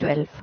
12।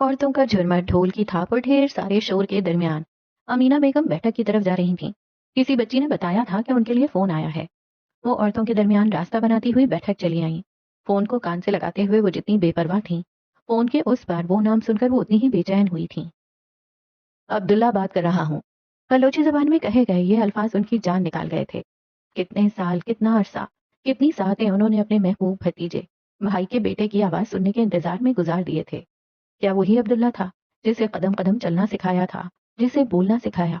عورتوں کا جھرمٹ، ڈھول کی تھاپ اور ڈھیر سارے شور کے درمیان امینا بیگم بیٹھک کی طرف جا رہی تھیں۔ کسی بچی نے بتایا تھا کہ ان کے لیے فون آیا ہے۔ وہ عورتوں کے درمیان راستہ بناتی ہوئی بیٹھک چلی آئیں۔ فون کو کان سے لگاتے ہوئے وہ جتنی بے پرواہ تھیں، فون کے اس پار وہ نام سن کر وہ اتنی ہی بے چین ہوئی تھیں۔ عبداللہ بات کر رہا ہوں۔ بلوچی زبان میں کہے گئے یہ الفاظ ان کی جان نکال گئے تھے۔ کتنے سال، کتنا عرصہ، کتنی ساعتیں انہوں نے اپنے محبوب بھتیجے، بھائی کے بیٹے کی آواز سننے کے انتظار میں گزار دیے تھے۔ کیا وہی عبداللہ تھا جسے قدم قدم چلنا سکھایا تھا، جسے بولنا سکھایا؟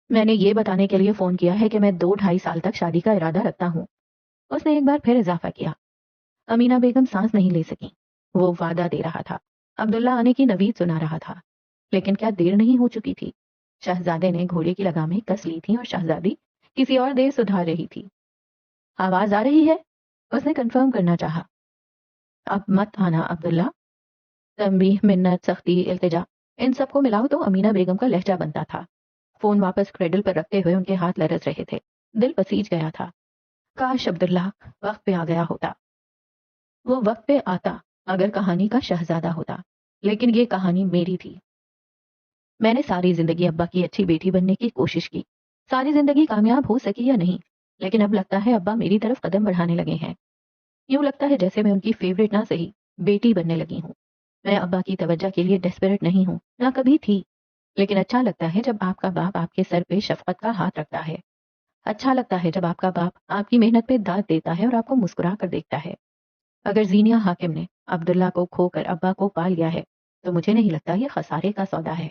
میں نے یہ بتانے کے لیے فون کیا ہے کہ میں 2-2.5 سال تک شادی کا ارادہ رکھتا ہوں، اس نے ایک بار پھر اضافہ کیا۔ امینا بیگم سانس نہیں لے سکی۔ وہ وعدہ دے رہا تھا، عبداللہ آنے کی نوید سنا رہا تھا، لیکن کیا دیر نہیں ہو چکی تھی؟ شہزادے نے گھوڑے کی لگامیں کس لی تھیں اور شہزادی کسی اور دیر سدھار رہی تھی۔ آواز آ رہی ہے؟ اس نے کنفرم کرنا چاہا۔ اب مت آنا عبداللہ۔ تنبیہ، منت، سختی، التجا، ان سب کو ملاؤ تو امینا بیگم کا لہجہ بنتا تھا۔ فون واپس کریڈل پر رکھتے ہوئے ان کے ہاتھ لرز رہے تھے، دل پسیج گیا تھا۔ کاش عبداللہ وقت پہ آ گیا ہوتا۔ وہ وقت پہ آتا اگر کہانی کا شہزادہ ہوتا، لیکن یہ کہانی میری تھی۔ میں نے ساری زندگی ابا کی اچھی بیٹی بننے کی کوشش کی، ساری زندگی کامیاب ہو سکی یا نہیں، لیکن اب لگتا ہے ابا میری طرف قدم بڑھانے لگے ہیں۔ یوں لگتا ہے جیسے میں ان کی فیوریٹ نہ صحیح بیٹی بننے لگی ہوں۔ میں ابا کی توجہ کے لیے ڈیسپریٹ نہیں ہوں، نہ کبھی تھی، لیکن اچھا لگتا ہے جب آپ کا باپ آپ کے سر پہ شفقت کا ہاتھ رکھتا ہے۔ اچھا لگتا ہے جب آپ کا باپ آپ کی محنت پہ داد دیتا ہے اور آپ کو مسکرا کر دیکھتا ہے۔ اگر زینیہ حاکم نے عبداللہ کو کھو کر ابا کو پا لیا ہے تو مجھے نہیں لگتا یہ خسارے کا سودا ہے۔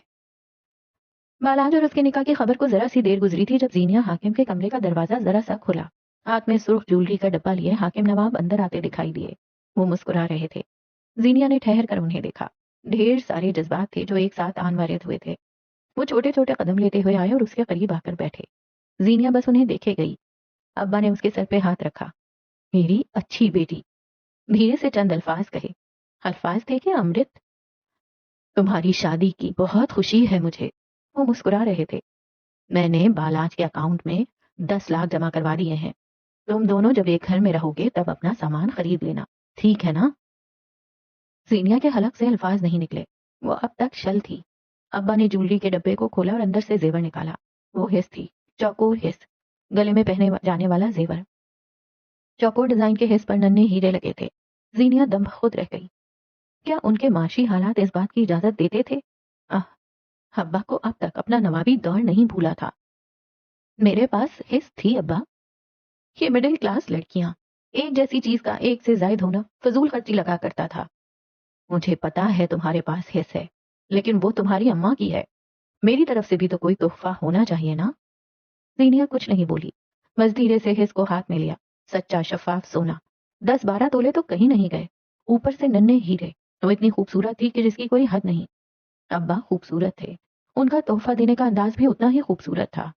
بالاج اور اس کے نکاح کی خبر کو ذرا سی دیر گزری تھی جب زینیہ حاکم کے کمرے کا دروازہ ذرا سا کھلا۔ ہاتھ میں سرخ جولری کا ڈبہ لیے حاکم نواب اندر آتے دکھائی دیے۔ وہ مسکرا رہے تھے۔ زینیہ نے ٹھہر کر انہیں دیکھا۔ ڈھیر سارے جذبات تھے جو ایک ساتھ آن وارد ہوئے تھے۔ وہ چھوٹے چھوٹے قدم لیتے ہوئے آئے اور اس کے قریب آ کر بیٹھے۔ زینیہ بس انہیں دیکھے گئی۔ ابا نے اس کے سر پہ ہاتھ رکھا۔ میری اچھی بیٹی، دھیرے سے چند الفاظ کہے۔ الفاظ تھے کہ امرت۔ تمہاری شادی کی بہت خوشی ہے مجھے۔ وہ مسکرا رہے تھے۔ میں نے بالاج کے اکاؤنٹ میں 10 لاکھ جمع کروا دیے ہیں۔ تم دونوں جب ایک گھر میں رہو گے تب اپنا سامان خرید لینا، ٹھیک ہے نا؟ زینیہ کے حلق سے الفاظ نہیں نکلے۔ وہ اب تک شل تھی۔ ابا نے جولری کے ڈبے کو کھولا اور اندر سے زیور نکالا۔ وہ ہس تھی، چوکور ہس، گلے میں پہنے جانے والا زیور۔ چوکور ڈیزائن کے ہس پر ننھے ہیرے لگے تھے۔ زینیہ دم خود رہ گئی۔ کیا ان کے معاشی حالات اس بات کی اجازت دیتے تھے؟ ابا کو اب تک اپنا نوابی دور نہیں بھولا تھا۔ میرے پاس حس تھی ابا۔ یہ مڈل کلاس لڑکیاں ایک جیسی چیز کا ایک سے زائد ہونا فضول خرچی لگا کرتا تھا۔ مجھے پتا ہے تمہارے پاس حس ہے، لیکن وہ تمہاری اماں کی ہے۔ میری طرف سے بھی تو کوئی تحفہ ہونا چاہیے نا۔ زینیہ کچھ نہیں بولی، بس دھیرے سے حس کو ہاتھ میں لیا۔ سچا شفاف سونا، 10-12 تولے تو کہیں نہیں گئے، اوپر سے ننھے ہیرے۔ وہ اتنی خوبصورت تھی کہ جس کی کوئی حد نہیں۔ ابا خوبصورت تھے، ان کا تحفہ دینے کا انداز بھی اتنا ہی خوبصورت تھا۔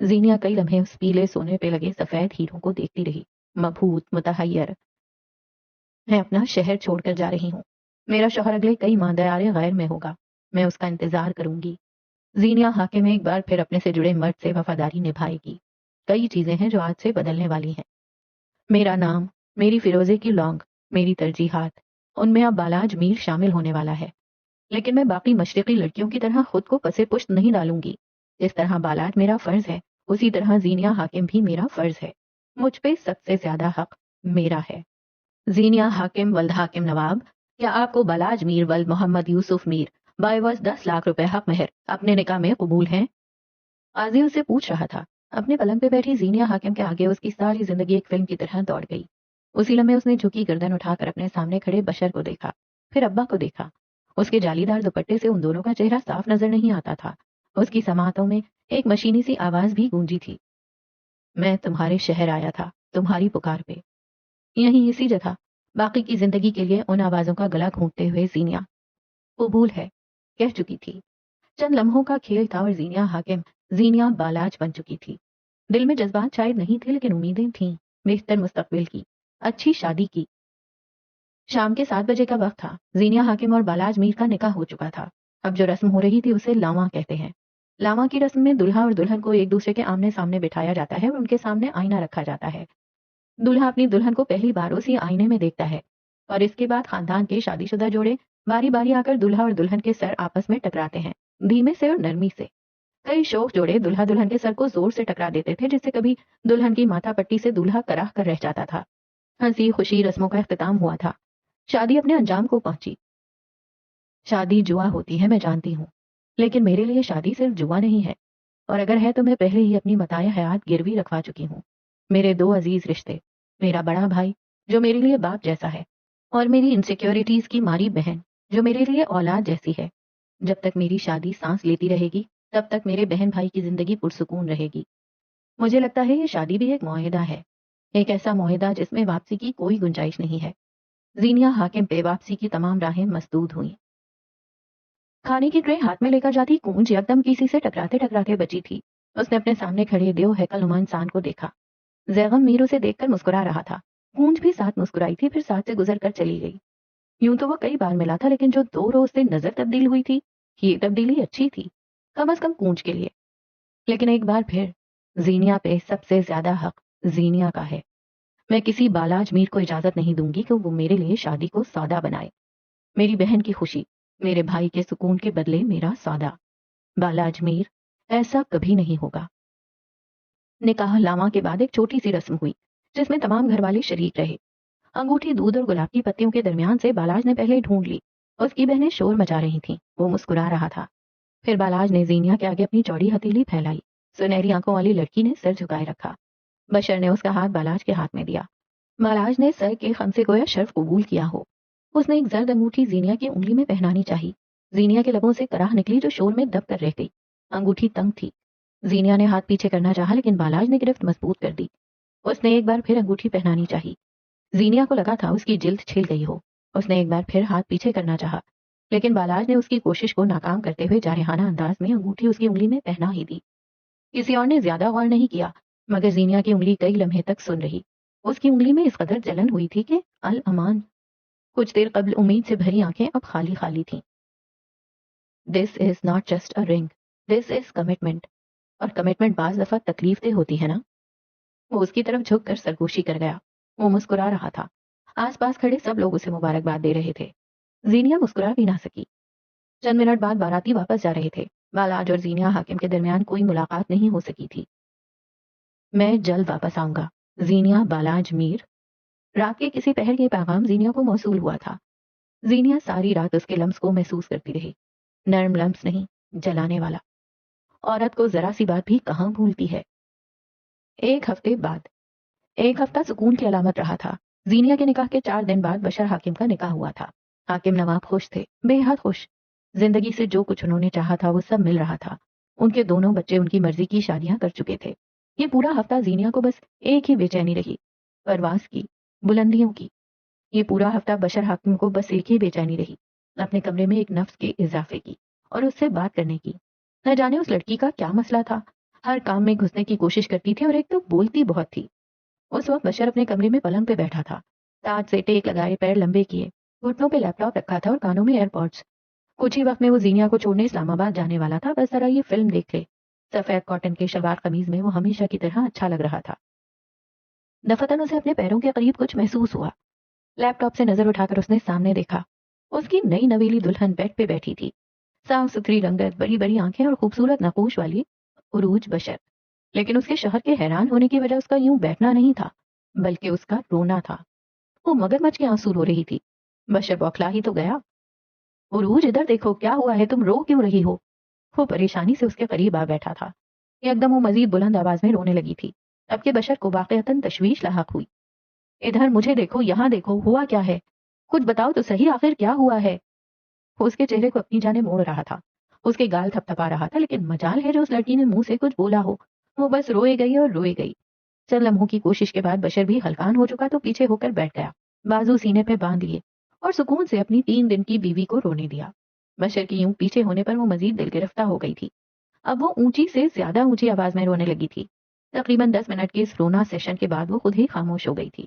زینیہ کئی لمحے اس پیلے سونے پہ لگے سفید ہیروں کو دیکھتی رہی، مبہوت، متحیر۔ میں اپنا شہر چھوڑ کر جا رہی ہوں۔ میرا شوہر اگلے کئی ماہ دیار غیر میں ہوگا، میں اس کا انتظار کروں گی۔ زینیہ حاکم ایک بار پھر اپنے سے جڑے مرد سے وفاداری نبھائے گی۔ کئی چیزیں ہیں جو آج سے بدلنے والی ہیں۔ میرا نام، میری فیروزے کی لونگ، میری ترجیحات، ان میں اب بالاج میر شامل ہونے والا ہے۔ لیکن میں باقی مشرقی لڑکیوں کی طرح خود کو پسے پشت نہیں ڈالوں گی۔ جس طرح بالاج میرا فرض ہے، اسی طرح زینیہ حاکم بھی میرا فرض ہے۔ مجھ پہ سب سے زیادہ حق میرا ہے۔ زینیہ حاکم ولد حاکم نواب، کیا آپ کو بالاج میر ولد محمد یوسف میر بائیوز 10 لاکھ روپے حق مہر اپنے نکاح میں قبول ہیں؟ قاضی اسے پوچھ رہا تھا۔ اپنے پلنگ پہ بیٹھی زینیہ حاکم کے آگے اس کی ساری زندگی ایک فلم کی طرح دوڑ گئی۔ اسی لمحے اس نے جھکی گردن اٹھا کر اپنے سامنے کھڑے بشر کو دیکھا، پھر ابا کو دیکھا۔ اس کے جالی دار دوپٹے سے ان دونوں کا چہرہ صاف نظر نہیں آتا تھا۔ اس کی سماعتوں میں ایک مشینی سی آواز بھی گونجی تھی۔ میں تمہارے شہر آیا تھا، تمہاری پکار پہ۔ یہیں اسی جگہ باقی کی زندگی کے لیے ان آوازوں کا گلا گھونٹتے ہوئے زینیہ قبول ہے کہہ چکی تھی۔ چند لمحوں کا کھیل تھا اور زینیہ حاکم زینیہ بالاج بن چکی تھی۔ دل میں جذبات شاید نہیں تھے، لیکن امیدیں تھیں، بہتر مستقبل کی، اچھی شادی کی۔ شام کے 7 بجے کا وقت تھا۔ زینیہ حاکم اور بالاج میر کا نکاح ہو چکا تھا۔ اب جو رسم ہو رہی تھی اسے لاواں کہتے ہیں۔ لاواں کی رسم میں دلہا اور دلہن کو ایک دوسرے کے آمنے سامنے بٹھایا جاتا ہے اور ان کے سامنے آئینہ رکھا جاتا ہے۔ دلہا اپنی دلہن کو پہلی بار اسی آئینے میں دیکھتا ہے اور اس کے بعد خاندان کے شادی شدہ جوڑے باری باری آ کر دلہا اور دلہن کے سر آپس میں ٹکراتے ہیں، دھیمے سے اور نرمی سے۔ کئی شوق جوڑے دلہا دلہن کے سر کو زور سے ٹکرا دیتے تھے، جس سے کبھی دلہن کی ماتھا پٹی سے دلہا کراہ کر رہ جاتا تھا۔ ہنسی خوشی رسموں کا اختتام ہوا تھا، شادی اپنے انجام کو پہنچی۔ شادی جوا ہوتی ہے میں جانتی ہوں، لیکن میرے لیے شادی صرف جوا نہیں ہے، اور اگر ہے تو میں پہلے ہی اپنی متاع حیات گروی رکھوا چکی ہوں۔ میرے دو عزیز رشتے، میرا بڑا بھائی جو میرے لیے باپ جیسا ہے، اور میری انسیکیورٹیز کی ماری بہن جو میرے لیے اولاد جیسی ہے۔ جب تک میری شادی سانس لیتی رہے گی تب تک میرے بہن بھائی کی زندگی پرسکون رہے گی۔ مجھے لگتا ہے یہ شادی بھی ایک معاہدہ ہے، ایک ایسا معاہدہ جس میں واپسی کی کوئی گنجائش نہیں ہے۔ زینیہ حاکم پہ واپسی کی تمام راہیں مسدود ہوئیں۔ کھانے کی ٹرے ہاتھ میں لے کر جاتی کونج یکدم کسی سے ٹکراتے ٹکراتے بچی تھی۔ اس نے اپنے سامنے کھڑے دیو ہیکل نما انسان کو دیکھا۔ زیغم میر اسے دیکھ کر مسکرا رہا تھا، کونج بھی ساتھ مسکرائی تھی، پھر ساتھ سے گزر کر چلی گئی۔ یوں تو وہ کئی بار ملا تھا، لیکن جو 2 روز سے نظر تبدیل ہوئی تھی، یہ تبدیلی اچھی تھی، کم از کم کونج کے لیے۔ لیکن ایک بار پھر زینیہ پہ سب سے زیادہ حق زینیہ کا ہے۔ میں کسی بالاج میر کو اجازت نہیں دوں گی کہ وہ میرے لیے شادی کو سودا بنائے۔ میری بہن کی خوشی، میرے بھائی کے سکون کے بدلے میرا سودا۔ بالاج میر، ایسا کبھی نہیں ہوگا۔ نکاح لاما کے بعد ایک چھوٹی سی رسم ہوئی جس میں تمام گھر والے شریک رہے۔ انگوٹھی دودھ اور گلاب کی پتیوں کے درمیان سے بالاج نے پہلے ڈھونڈ لی۔ اس کی بہنیں شور مچا رہی تھیں، وہ مسکرا رہا تھا۔ پھر بالاج نے زینیہ کے آگے اپنی چوڑی ہتھیلی پھیلائی۔ سنہری آنکھوں والی لڑکی نے سر جھکائے رکھا۔ بشر نے اس کا ہاتھ بالاج کے ہاتھ میں دیا۔ بالاج نے سر کے خم سے گویا شرف قبول کیا ہو۔ اس نے ایک زرد انگوٹھی زینیہ کی انگلی میں پہنانی چاہی۔ زینیہ کے لبوں سے کراہ نکلی جو شور میں دب کر رہ گئی۔ انگوٹھی تنگ تھی۔ زینیہ نے ہاتھ پیچھے کرنا چاہا، لیکن بالاج نے گرفت مضبوط کر دی۔ اس نے ایک بار پھر انگوٹھی پہنانی چاہی۔ زینیہ کو لگا تھا اس کی جلد چھل گئی ہو۔ اس نے ایک بار پھر ہاتھ پیچھے کرنا چاہا، لیکن بالاج نے اس کی کوشش کو ناکام کرتے ہوئے جارحانہ انداز میں انگوٹھی اس کی انگلی میں پہنا ہی دی۔ کسی اور نے زیادہ غور نہیں کیا، مگر زینیہ کی انگلی کئی لمحے تک سن رہی۔ اس کی انگلی میں اس قدر جلن ہوئی تھی کہ الامان۔ کچھ دیر قبل امید سے بھری آنکھیں اب خالی خالی تھیں۔ دس از ناٹ جسٹ اے رنگ، دس از کمٹمنٹ۔ اور کمٹمنٹ بعض دفعہ تکلیف دہ ہوتی ہے نا۔ وہ اس کی طرف جھک کر سرگوشی کر گیا۔ وہ مسکرا رہا تھا۔ آس پاس کھڑے سب لوگ اسے مبارکباد دے رہے تھے۔ زینیہ مسکرا بھی نہ سکی۔ چند منٹ بعد باراتی واپس جا رہے تھے۔ بالاج اور زینیہ حاکم کے درمیان کوئی ملاقات نہیں ہو سکی تھی۔ میں جلد واپس آؤں گا، زینیہ بالاج میر۔ رات کے کسی پہر یہ پیغام زینیہ کو موصول ہوا تھا۔ زینیہ ساری رات اس کے لمس کو محسوس کرتی رہی۔ نرم لمس نہیں، جلانے والا۔ عورت کو ذرا سی بات بھی کہاں بھولتی ہے۔ ایک ہفتے بعد، ایک ہفتہ سکون کی علامت رہا تھا۔ زینیہ کے نکاح کے 4 دن بعد بشر حاکم کا نکاح ہوا تھا۔ حاکم نواب خوش تھے، بے حد خوش۔ زندگی سے جو کچھ انہوں نے چاہا تھا وہ سب مل رہا تھا۔ ان کے دونوں بچے ان کی مرضی کی شادیاں کر چکے تھے۔ یہ پورا ہفتہ زینیہ کو بس ایک ہی بے چینی رہی، پرواز کی، بلندیوں کی۔ یہ پورا ہفتہ بشر حاکم کو بس ایک ہی بے چینی رہی، اپنے کمرے میں ایک نفس کے اضافے کی اور اس سے بات کرنے کی۔ نہ جانے اس لڑکی کا کیا مسئلہ تھا، ہر کام میں گھسنے کی کوشش کرتی تھی اور ایک تو بولتی بہت تھی۔ اس وقت بشر اپنے کمرے میں پلنگ پہ بیٹھا تھا، تاج سے ٹیک لگائے، پیر لمبے کیے، گھٹنوں پہ لیپ ٹاپ رکھا تھا اور کانوں میں ایئر پوڈز۔ کچھ ہی وقت میں وہ زینیہ کو چھوڑنے اسلام آباد جانے والا تھا، بس ذرا یہ فلم دیکھ لے۔ سفید کاٹن کے شلوار قمیض میں وہ ہمیشہ کی طرح اچھا لگ رہا تھا۔ دفتن اسے اپنے پیروں کے قریب کچھ محسوس ہوا۔ لیپ ٹاپ سے نظر اٹھا کر اس نے سامنے دیکھا۔ اس کی نئی نویلی دلہن بیڈ پہ بیٹھی تھی، صاف ستھری رنگت، بڑی بڑی آنکھیں اور خوبصورت نقوش والی عروج بشر۔ لیکن اس کے شوہر کے حیران ہونے کی وجہ اس کا یوں بیٹھنا نہیں تھا، بلکہ اس کا رونا تھا۔ وہ مگرمچھ کے آنسو رو رہی تھی۔ بشر بوکھلا ہی تو گیا۔ عروج ادھر دیکھو، کیا ہوا ہے، تم رو کیوں رہی ہو؟ وہ پریشانی سے اس کے قریب آ بیٹھا تھا۔ یکدم وہ مزید بلند آواز میں رونے لگی تھی۔ اب کے بشر کو واقعتاً تشویش لاحق ہوئی۔ ادھر مجھے دیکھو، یہاں دیکھو، ہوا کیا ہے؟ کچھ بتاؤ تو صحیح، آخر کیا ہوا ہے؟ وہ اس کے چہرے کو اپنی جانب موڑ رہا تھا، اس کے گال تھپ تھپا رہا تھا، لیکن مجال ہے جو اس لڑکی نے منہ سے کچھ بولا ہو۔ وہ بس روئے گئی اور روئے گئی۔ چند لمحوں کی کوشش کے بعد بشر بھی ہلکان ہو چکا تو پیچھے ہو کر بیٹھ گیا، بازو سینے پہ باندھ لیے اور سکون سے اپنی 3 دن کی بیوی کو رونے دیا۔ بشر کی یوں پیچھے ہونے پر وہ مزید دل گرفتہ ہو گئی تھی۔ اب وہ اونچی سے زیادہ اونچی آواز میں رونے لگی تھی۔ تقریباً 10 منٹ کے اس رونا سیشن کے بعد وہ خود ہی خاموش ہو گئی تھی۔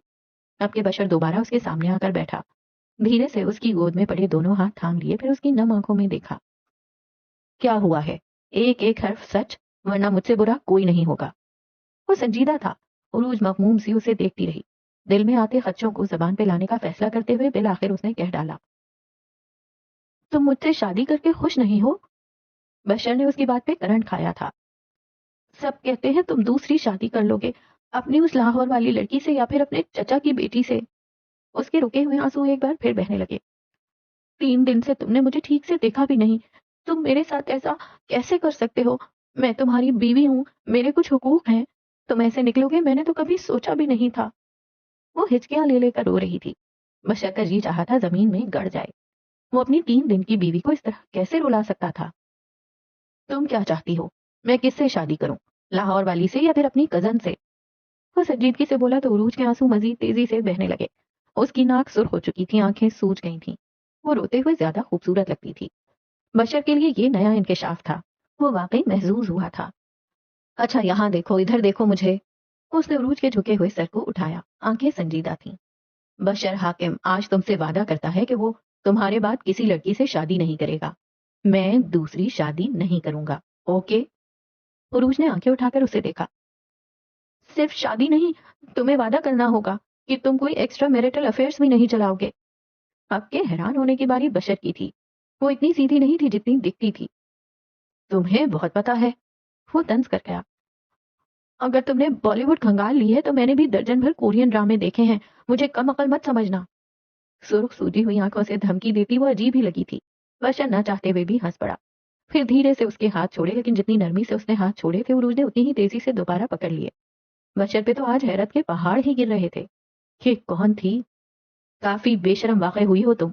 اب کے بشر دوبارہ اس کے سامنے آ کر بیٹھا، دھیرے سے اس کی گود میں پڑے دونوں ہاتھ تھام لیے، پھر اس کی نم آنکھوں میں دیکھا۔ کیا ہوا ہے؟ ایک ایک حرف سچ، ورنہ مجھ سے برا کوئی نہیں ہوگا۔ وہ سنجیدہ تھا۔ عروج مغموم سی اسے دیکھتی رہی، دل میں آتے خدشوں کو زبان پہ لانے کا فیصلہ کرتے ہوئے بالآخر اس نے کہہ ڈالا، تم مجھ سے شادی کر کے خوش نہیں ہو؟ بشر نے اس کی بات پہ کرنٹ کھایا تھا۔ سب کہتے ہیں تم دوسری شادی کر لو گے، اپنی اس لاہور والی لڑکی سے یا پھر اپنے چچا کی بیٹی سے۔ اس کے رکے ہوئے آنسو ایک بار پھر بہنے لگے۔ 3 دن سے تم نے مجھے ٹھیک سے دیکھا بھی نہیں، تم میرے ساتھ ایسا کیسے کر سکتے ہو؟ میں تمہاری بیوی ہوں، میرے کچھ حقوق ہیں، تم ایسے نکلو گے میں نے تو کبھی سوچا بھی نہیں تھا۔ وہ ہچکیاں لے لے کر رو رہی تھی۔ بشر کا جی چاہا تھا زمین میں گڑ جائے۔ وہ اپنی 3 دن کی بیوی کو اس طرح کیسے رلا سکتا تھا؟ تم کیا چاہتی ہو؟ میں کس سے شادی کروں؟ لاہور والی سے یا پھر اپنی کزن سے؟ وہ سنجیدگی سے بولا تو عروج کے آنسو مزید تیزی سے بہنے لگے۔ اس کی ناک سرخ ہو چکی تھی، آنکھیں سوج گئی تھیں۔ وہ روتے ہوئے زیادہ خوبصورت لگتی تھی۔ بشر کے لیے یہ نیا انکشاف تھا۔ وہ واقعی محظوظ ہوا تھا۔ اچھا یہاں دیکھو، ادھر دیکھو مجھے۔ اس نے عروج کے جھکے ہوئے سر کو اٹھایا، آنکھیں سنجیدہ تھیں۔ بشر حاکم آج تم سے وعدہ کرتا ہے کہ وہ تمہارے بعد کسی لڑکی سے شادی نہیں کرے گا۔ میں دوسری شادی نہیں کروں گا، اوکے؟ عروج نے آنکھیں اٹھا کر اسے دیکھا۔ صرف شادی نہیں، تمہیں وعدہ کرنا ہوگا کہ تم کوئی ایکسٹرا میریٹل افیئرس بھی نہیں چلاؤ گے۔ اب کے حیران ہونے کی باری بشر کی تھی۔ وہ اتنی سیدھی نہیں تھی جتنی دکھتی تھی۔ تمہیں بہت پتا ہے، وہ طنز کر گیا۔ اگر تم نے بالی ووڈ کھنگال لی ہے تو میں نے بھی درجن بھر کورین ڈرامے دیکھے ہیں، مجھے کم عقل مت سمجھنا۔ سرخ سوجی ہوئی آنکھوں سے دھمکی دیتی وہ عجیب ہی لگی تھی۔ بشر نہ چاہتے ہوئے بھی ہنس پڑا، پھر دھیرے سے اس کے ہاتھ چھوڑے، لیکن جتنی نرمی سے اس نے ہاتھ چھوڑے تھے عروج نے اتنی ہی تیزی سے دوبارہ پکڑ لیے۔ بشر پہ تو آج حیرت کے پہاڑ ہی گر رہے تھے۔ یہ کون تھی؟ کافی بے شرم واقع ہوئی ہو تم،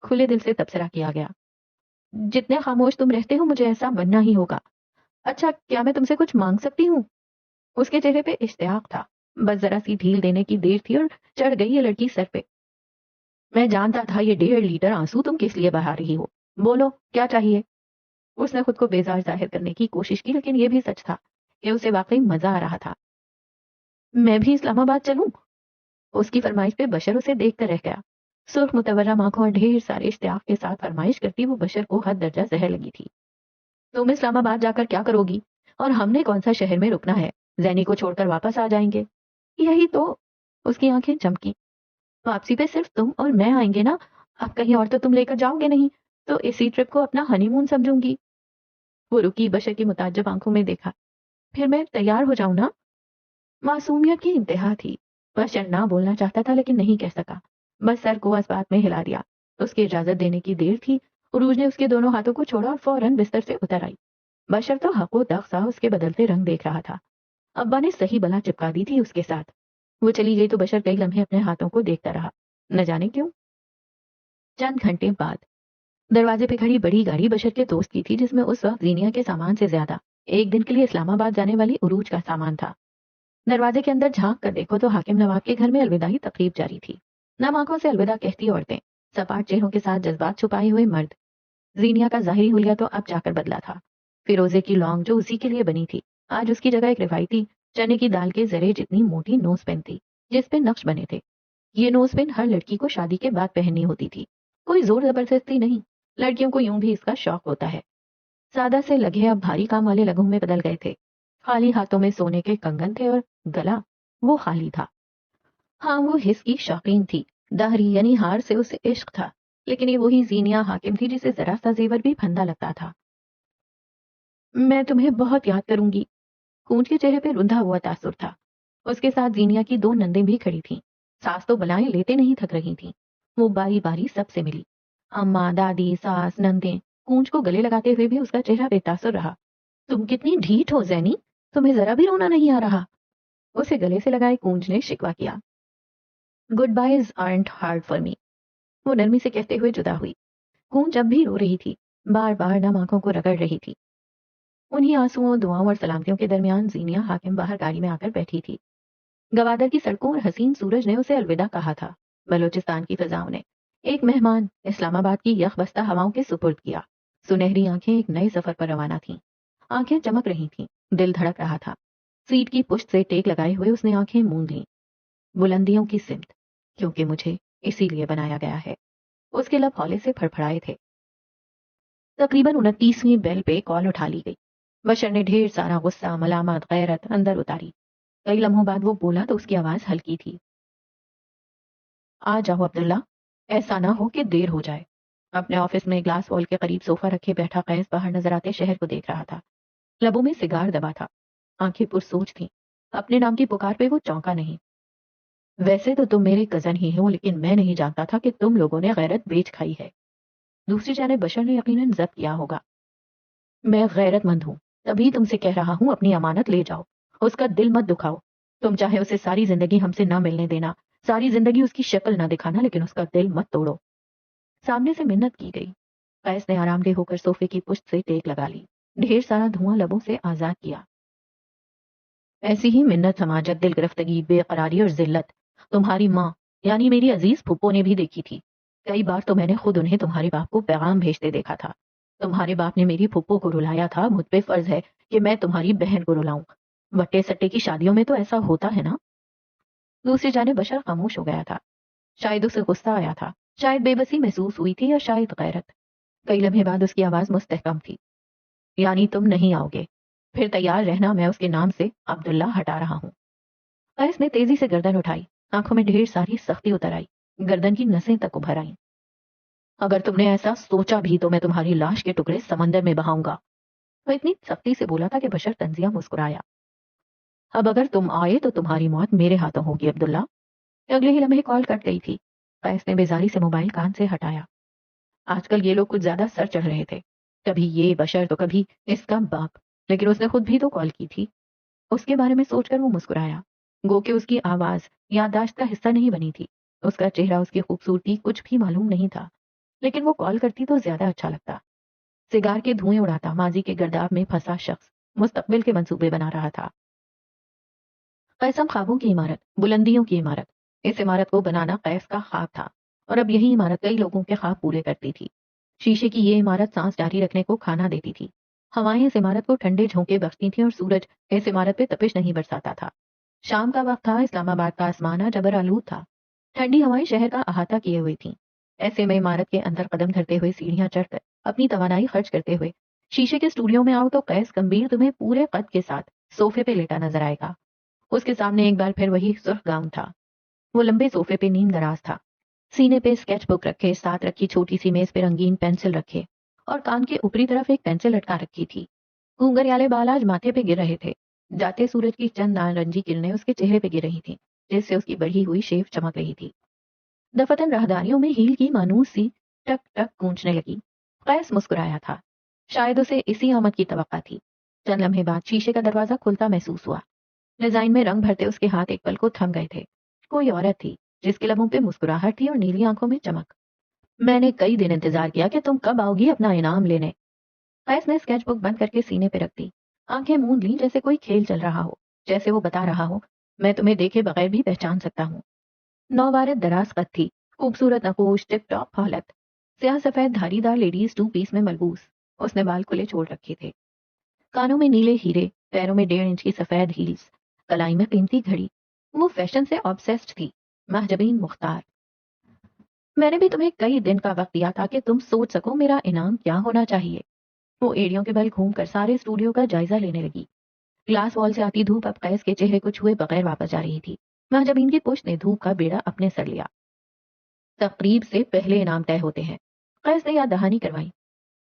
کھلے دل سے تبصرہ کیا گیا۔ جتنے خاموش تم رہتے ہو مجھے ایسا بننا ہی ہوگا۔ اچھا کیا میں تم سے کچھ مانگ سکتی ہوں؟ اس کے چہرے پہ اشتیاق تھا، بس ذرا سی ڈھیل دینے کی دیر تھی اور چڑھ گئی یہ لڑکی سر پہ۔ میں جانتا تھا یہ 1.5 لیٹر آنسو تم کس لیے بہا رہی ہو، بولو کیا چاہیے؟ اس نے خود کو بیزار ظاہر کرنے کی کوشش کی، لیکن یہ بھی سچ تھا کہ اسے واقعی مزہ آ رہا تھا۔ میں بھی اسلام آباد چلوں؟ اس کی فرمائش پہ بشر اسے دیکھ کر رہ گیا۔ سرخ متورم آنکھوں اور ڈھیر سارے اشتیاق کے ساتھ فرمائش کرتی وہ بشر کو حد درجہ زہر لگی تھی۔ تم اسلام آباد جا کر کیا کرو گی؟ اور ہم نے کون سا شہر میں رکنا ہے؟ زینی کو چھوڑ کر واپس آ جائیں گے؟ یہی تو۔ اس کی آنکھیں چمکی۔ واپسی پہ صرف تم اور میں آئیں گے نا؟ اب کہیں اور تو تم لے کر جاؤ گے نہیں، تو اسی ٹرپ کو اپنا ہنی مون سمجھوں گی۔ وہ رکی، بشر کی متعجب آنکھوں میں دیکھا۔ پھر میں تیار ہو جاؤں نا؟ معصومیت کی انتہا تھی۔ بشر نہ بولنا چاہتا تھا لیکن نہیں کہہ سکا، بس سر کو اس بات میں ہلا دیا۔ اس کی اجازت دینے کی دیر تھی۔ عروج نے اس کے دونوں ہاتھوں کو چھوڑا اور فوراً بستر سے اتر آئی۔ بشر تو حق و دق سا اس کے بدلتے رنگ دیکھ رہا تھا۔ ابا نے صحیح بلا چپکا دی تھی اس کے ساتھ۔ وہ چلی گئی تو بشر کئی لمحے اپنے ہاتھوں کو دیکھتا رہا، نہ جانے کیوں۔ چند گھنٹے بعد دروازے پہ کھڑی بڑی گاڑی بشر کے دوست کی تھی، جس میں اس وقت زینیا کے سامان سے زیادہ 1 دن کے لیے اسلام آباد جانے والی عروج کا سامان تھا۔ دروازے کے اندر جھانک کر دیکھو تو حاکم نواب کے گھر میں الوداعی تقریب جاری تھی۔ نم آنکھوں سے الوداع کہتی عورتیں، سپاٹ چہروں کے ساتھ جذبات چھپائے ہوئے مرد۔ زینیا کا ظاہری حلیہ تو اب جا کر بدلا تھا۔ فیروزے کی لانگ جو اسی کے لیے بنی تھی، آج اس کی جگہ ایک روایتی چنے کی دال کے ذرے جتنی موٹی نوز پین تھی، جس پہ نقش بنے تھے۔ یہ نوز پین ہر لڑکی کو شادی کے بعد پہننی ہوتی تھی، کوئی زور زبردستی نہیں، لڑکیوں کو یوں بھی اس کا شوق ہوتا ہے۔ سادہ سے لگے اب بھاری کام والے لگوں میں بدل گئے تھے۔ خالی ہاتھوں میں سونے کے کنگن تھے اور گلا وہ خالی تھا۔ ہاں وہ حس کی شوقین تھی، دہری یعنی ہار سے اسے عشق تھا، لیکن یہ وہی زینیا حاکم تھی جسے ذرا سا زیور بھی پھندا لگتا تھا۔ میں تمہیں بہت یاد کروں گی۔ کونج کے چہرے پہ رندھا ہوا تاثر تھا۔ اس کے ساتھ زینیا کی 2 نندیں بھی کھڑی تھیں، ساس تو بلائیں لیتے نہیں تھک رہی تھیں۔ وہ باری باری سب سے ملی، اماں، دادی، ساس، نندیں۔ کونج کو گلے لگاتے ہوئے بھی اس کا چہرہ بے تاثر رہا۔ تم کتنی ڈھیٹ ہو زینی، تمہیں ذرا بھی رونا نہیں آ رہا؟ اسے گلے سے لگائے کونج نے شکوہ کیا۔ Good boys aren't hard for me, وہ نرمی سے کہتے ہوئے جدا ہوئی۔ کونج اب بھی رو رہی تھی، بار بار نم آنکھوں کو رگڑ رہی تھی۔ انہی آنسوؤں، دعاؤں اور سلامتیوں کے درمیان زینیا حاکم باہر گاڑی میں آ کر بیٹھی تھی۔ گوادر کی سڑکوں اور حسین سورج نے اسے الوداع کہا تھا۔ بلوچستان کی فضاؤں نے ایک مہمان اسلام آباد کی یخ بستہ ہواؤں کے سپرد کیا۔ سنہری آنکھیں ایک نئے سفر پر روانہ تھیں۔ آنکھیں چمک رہی تھیں، دل دھڑک رہا تھا۔ سیٹ کی پشت سے ٹیک لگائے ہوئے اس نے آنکھیں موند لیں، بلندیوں کی سمت، کیونکہ مجھے اسی لیے بنایا گیا ہے۔ اس کے لب ہولے سے پھڑپھڑائے تھے۔ تقریباً 29ویں بیل پہ کال اٹھا لی گئی۔ بشر نے ڈھیر سارا غصہ، ملامت، غیرت اندر اتاری۔ کئی لمحوں بعد وہ بولا تو اس کی آواز ہلکی تھی۔ آ جاؤ عبداللہ، ایسا نہ ہو کہ دیر ہو جائے۔ اپنے آفس میں گلاس وال کے قریب صوفہ رکھے بیٹھا قیس باہر نظر آتے شہر کو دیکھ رہا تھا. لبوں میں سگار دبا تھا, آنکھیں پرسوچ تھیں. اپنے نام کی پکار پہ وہ چونکا نہیں. ویسے تو تم میرے کزن ہی ہو, لیکن میں نہیں جانتا تھا کہ تم لوگوں نے غیرت بیچ کھائی ہے. دوسری جانب بشر نے یقیناً ضبط کیا ہوگا. میں غیرت مند ہوں, تبھی تم سے کہہ رہا ہوں اپنی امانت لے جاؤ. اس کا دل مت دکھاؤ. تم چاہے اسے ساری زندگی ہم سے نہ ملنے دینا, ساری زندگی اس کی شکل نہ دکھانا, لیکن اس کا دل مت توڑو. سامنے سے منت کی گئی. قیس نے آرام دہ ہو کر صوفے کی پشت سے ٹیک لگا لی, ڈھیر سارا دھواں لبوں سے آزاد کیا. ایسی ہی منت سماجت, دل گرفتگی, بے قراری اور ذلت تمہاری ماں یعنی میری عزیز پھپھو نے بھی دیکھی تھی. کئی بار تو میں نے خود انہیں تمہارے باپ کو پیغام بھیجتے دیکھا تھا. تمہارے باپ نے میری پھپھو کو رلایا تھا, مجھ پہ فرض ہے کہ میں تمہاری بہن کو رلاؤں. وٹے سٹے کی شادیوں میں تو ایسا ہوتا ہے نا. دوسری جانب بشر خاموش ہو گیا تھا. شاید اسے غصہ آیا تھا, شاید بے بسی محسوس ہوئی تھی, یا شاید غیرت. کئی لمحے بعد اس کی آواز مستحکم تھی. یعنی تم نہیں آؤ گے؟ پھر تیار رہنا, میں اس کے نام سے عبداللہ ہٹا رہا ہوں. قیس نے تیزی سے گردن اٹھائی, آنکھوں میں ڈھیر ساری سختی اتر آئی, گردن کی نسیں تک ابھر آئیں. اگر تم نے ایسا سوچا بھی تو میں تمہاری لاش کے ٹکڑے سمندر میں بہاؤں گا. وہ اتنی سختی سے بولا تھا کہ بشر تنزیہ مسکرایا. اب اگر تم آئے تو تمہاری موت میرے ہاتھوں ہوگی عبداللہ. اگلے ہی لمحے کال کٹ گئی تھی. قیس نے بیزاری سے موبائل کان سے ہٹایا. آج کل یہ لوگ کچھ زیادہ سر چڑھ رہے تھے, کبھی یہ بشر تو کبھی اس کا باپ, لیکن اس نے خود بھی تو کال کی تھی. اس کے بارے میں سوچ کر وہ مسکرایا, گو کہ اس کی آواز یادداشت کا حصہ نہیں بنی تھی. اس کا چہرہ, اس کی خوبصورتی کچھ بھی معلوم نہیں تھا, لیکن وہ کال کرتی تو زیادہ اچھا لگتا. سگار کے دھوئیں اڑاتا, ماضی کے گرداب میں پھنسا شخص مستقبل کے منصوبے بنا رہا تھا. قیسم خوابوں کی عمارت, بلندیوں کی عمارت. اس عمارت کو بنانا قیس کا خواب تھا, اور اب یہی عمارت کئی لوگوں کے خواب پورے کرتی تھی. شیشے کی یہ عمارت سانس جاری رکھنے کو کھانا دیتی تھی. ہوائیں اس عمارت کو ٹھنڈے جھونکے بخشتی تھیں, اور سورج اس عمارت پہ تپش نہیں برساتا تھا. شام کا وقت تھا, اسلام آباد کا آسمان جبر آلود تھا. ٹھنڈی ہوائیں شہر کا احاطہ کیے ہوئی تھیں. ایسے میں عمارت کے اندر قدم دھرتے ہوئے, سیڑھیاں چڑھ کر اپنی توانائی خرچ کرتے ہوئے شیشے کے اسٹوڈیو میں آؤ تو قیس گمبھیر تمہیں پورے قد کے ساتھ صوفے پہ لیٹا نظر آئے گا. اس کے سامنے ایک بار پھر وہی سرخ گاؤن تھا. وہ لمبے صوفے پہ نیم دراز تھا, سینے پہ اسکیچ بک رکھے, ساتھ رکھی چھوٹی سی میز پہ رنگین پینسل رکھے, اور کان کے اوپری طرف ایک پینسل لٹکا رکھی تھی. گھونگھریالے بال آج ماتھے پہ گر رہے تھے. جاتے سورج کی چند نارنجی کرنیں اس کے چہرے پہ گر رہی تھیں, جس سے اس کی بڑھی ہوئی شیف چمک رہی تھی. دفتن راہداریوں میں ہیل کی مانوس سی ٹک ٹک گونجنے لگی. قیس مسکرایا تھا, شاید اسے اسی آمد کی توقع تھی. چند لمحے بعد شیشے کا دروازہ کھلتا محسوس ہوا. ڈیزائن میں رنگ بھرتے اس کے ہاتھ ایک پل کو تھم گئے تھے. کوئی عورت تھی جس کے لبوں پہ مسکراہٹ تھی اور نیلی آنکھوں میں چمک. میں نے کئی دن انتظار کیا کہ تم کب آؤ گی اپنا انعام لینے. قیس نے اسکیچ بک بند کر کے سینے پہ رکھ دی, آنکھیں موند لیں جیسے کوئی کھیل چل رہا ہو, جیسے وہ بتا رہا ہو میں تمہیں دیکھے بغیر بھی پہچان سکتا ہوں. نوبارد دراز قد تھی, خوبصورت نقوش, ٹپ ٹاپ حالت, سیاہ سفید دھاری دار لیڈیز 2 پیس میں ملبوس. اس نے بال کھلے چھوڑ رکھے تھے, کانوں میں نیلے ہیرے, پیروں میں 1.5 انچ کی سفید ہیلز, کلائی میں قیمتی گھڑی. وہ فیشن سے آبسیسڈ تھی. مہجبین مختار, میں نے بھی تمہیں کئی دن کا وقت دیا تھا کہ تم سوچ سکو میرا انعام کیا ہونا چاہیے. وہ ایڑیوں کے بل گھوم کر سارے اسٹوڈیو کا جائزہ لینے لگی. گلاس وال سے آتی دھوپ اب قیس کے چہرے کو چھوئے بغیر واپس جا رہی تھی. مہجبین کی پشت نے دھوپ کا بیڑا اپنے سر لیا. تقریب سے پہلے انعام طے ہوتے ہیں, قیس نے یاد دہانی کروائی.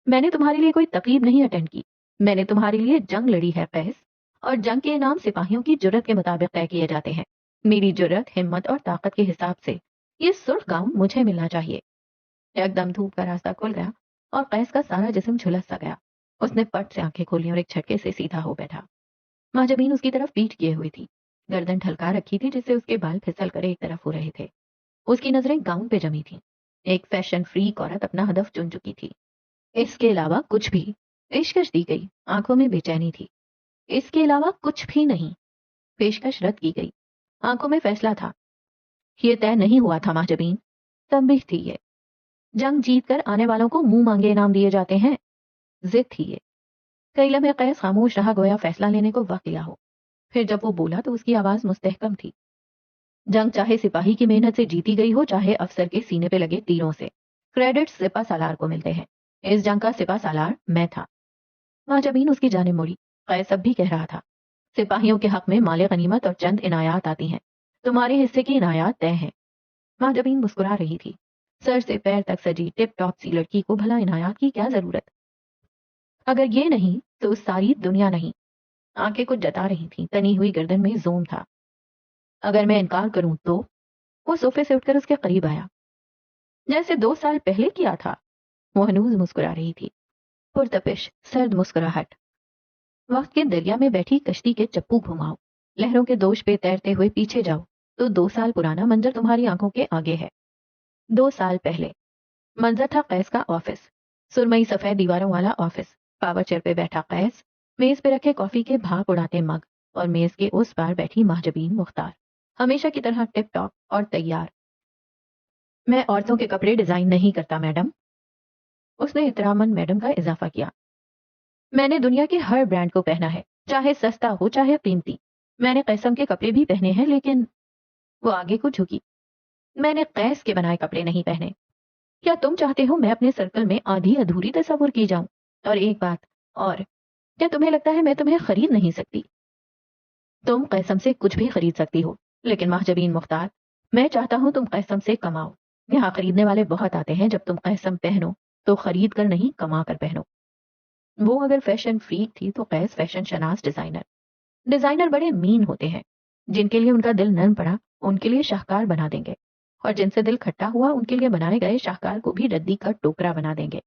میں نے تمہارے لیے کوئی تقریب نہیں اٹینڈ کی, میں نے تمہارے لیے جنگ لڑی ہے قیس, اور جنگ کے انعام سپاہیوں کی جرت کے مطابق طے کیے جاتے ہیں. میری جرت, ہمت اور طاقت کے حساب سے یہ سرخ گاؤن مجھے ملنا چاہیے. ایک دم دھوپ کا راستہ کھل گیا اور قیس کا سارا جسم جھلس سا گیا. اس نے پٹ سے آنکھیں کھولی اور ایک جھٹکے سے سیدھا ہو بیٹھا. مہجبین اس کی طرف پیٹ کیے ہوئی تھی, گردن ڈھلکا رکھی تھی جس سے اس کے بال پھسل کر ایک طرف ہو رہے تھے. اس کی نظریں گاؤن پہ جمی تھیں. ایک فیشن فریک عورت اپنا ہدف چن چکی تھی. اس کے علاوہ کچھ بھی. پیشکش دی گئی, آنکھوں میں بے چینی تھی. اس کے علاوہ کچھ بھی نہیں. پیشکش رد کی گئی, آنکھوں میں فیصلہ تھا. یہ طے نہیں ہوا تھا مہجبین, تنبیہ تھی یہ. جنگ جیت کر آنے والوں کو منہ مانگے انعام دیے جاتے ہیں, ضد تھی یہ. کئی لمحے قیس خاموش رہا, گویا فیصلہ لینے کو وقت لیا ہو. پھر جب وہ بولا تو اس کی آواز مستحکم تھی. جنگ چاہے سپاہی کی محنت سے جیتی گئی ہو, چاہے افسر کے سینے پہ لگے تیروں سے, کریڈٹ سپہ سالار کو ملتے ہیں. اس جنگ کا سپہ سالار میں تھا. مہجبین اس کی جانب مڑی. قیس اب بھی کہہ رہا تھا, سپاہیوں کے حق میں مال غنیمت اور چند عنایات آتی ہیں, تمہارے حصے کی عنایات طے ہیں. مہجبین مسکرا رہی تھی. سر سے پیر تک سجی ٹپ ٹاپ سی لڑکی کو بھلا عنایات کی کیا ضرورت؟ اگر یہ نہیں تو ساری دنیا نہیں۔ آنکھیں کچھ جتا رہی تھیں، تنی ہوئی گردن میں زوم تھا۔ اگر میں انکار کروں تو؟ وہ صوفے سے اٹھ کر اس کے قریب آیا۔ جیسے 2 سال پہلے کیا تھا۔ وہ ہنوز مسکرا رہی تھی، پرتپش سرد مسکراہٹ۔ وقت کے دریا میں بیٹھی کشتی کے چپو گھماؤ، لہروں کے دوش پہ تیرتے ہوئے پیچھے جاؤ تو 2 سال پرانا منظر تمہاری آنکھوں کے آگے ہے۔ 2 سال پہلے منظر تھا قیس کا آفس، سرمئی سفید دیواروں والا آفس، پاور چیئر پہ بیٹھا قیس، میز پہ رکھے کافی کے بھاپ اڑاتے مگ، اور میز کے اس پار بیٹھی مہجبین مختار، ہمیشہ کی طرح ٹپ ٹاپ اور تیار۔ میں عورتوں کے کپڑے ڈیزائن نہیں کرتا میڈم۔ اس نے احتراماً میڈم کا اضافہ کیا۔ میں نے دنیا کے ہر برانڈ کو پہنا ہے، چاہے سستا ہو چاہے قیمتی۔ میں نے قیسم کے کپڑے بھی پہنے ہیں، لیکن وہ آگے کو جھکی۔ میں نے قیس کے بنائے کپڑے نہیں پہنے۔ کیا تم چاہتے ہو میں اپنے سرکل میں آدھی ادھوری تصور کی جاؤں؟ اور ایک بات اور، کیا تمہیں لگتا ہے میں تمہیں خرید نہیں سکتی؟ تم قیسم سے کچھ بھی خرید سکتی ہو، لیکن مہجبین مختار، میں چاہتا ہوں تم قیسم سے کماؤ۔ یہاں خریدنے والے بہت آتے ہیں، جب تم قیسم پہنو تو خرید کر نہیں، کما کر پہنو۔ وہ اگر فیشن فریک تھی تو قیس فیشن شناس ڈیزائنر۔ ڈیزائنر بڑے مین ہوتے ہیں، جن کے لیے ان کا دل نرم پڑا ان کے لیے شاہکار بنا دیں گے، اور جن سے دل کھٹا ہوا ان کے لیے بنائے گئے شاہکار کو بھی ردی کا ٹوکرا بنا دیں گے۔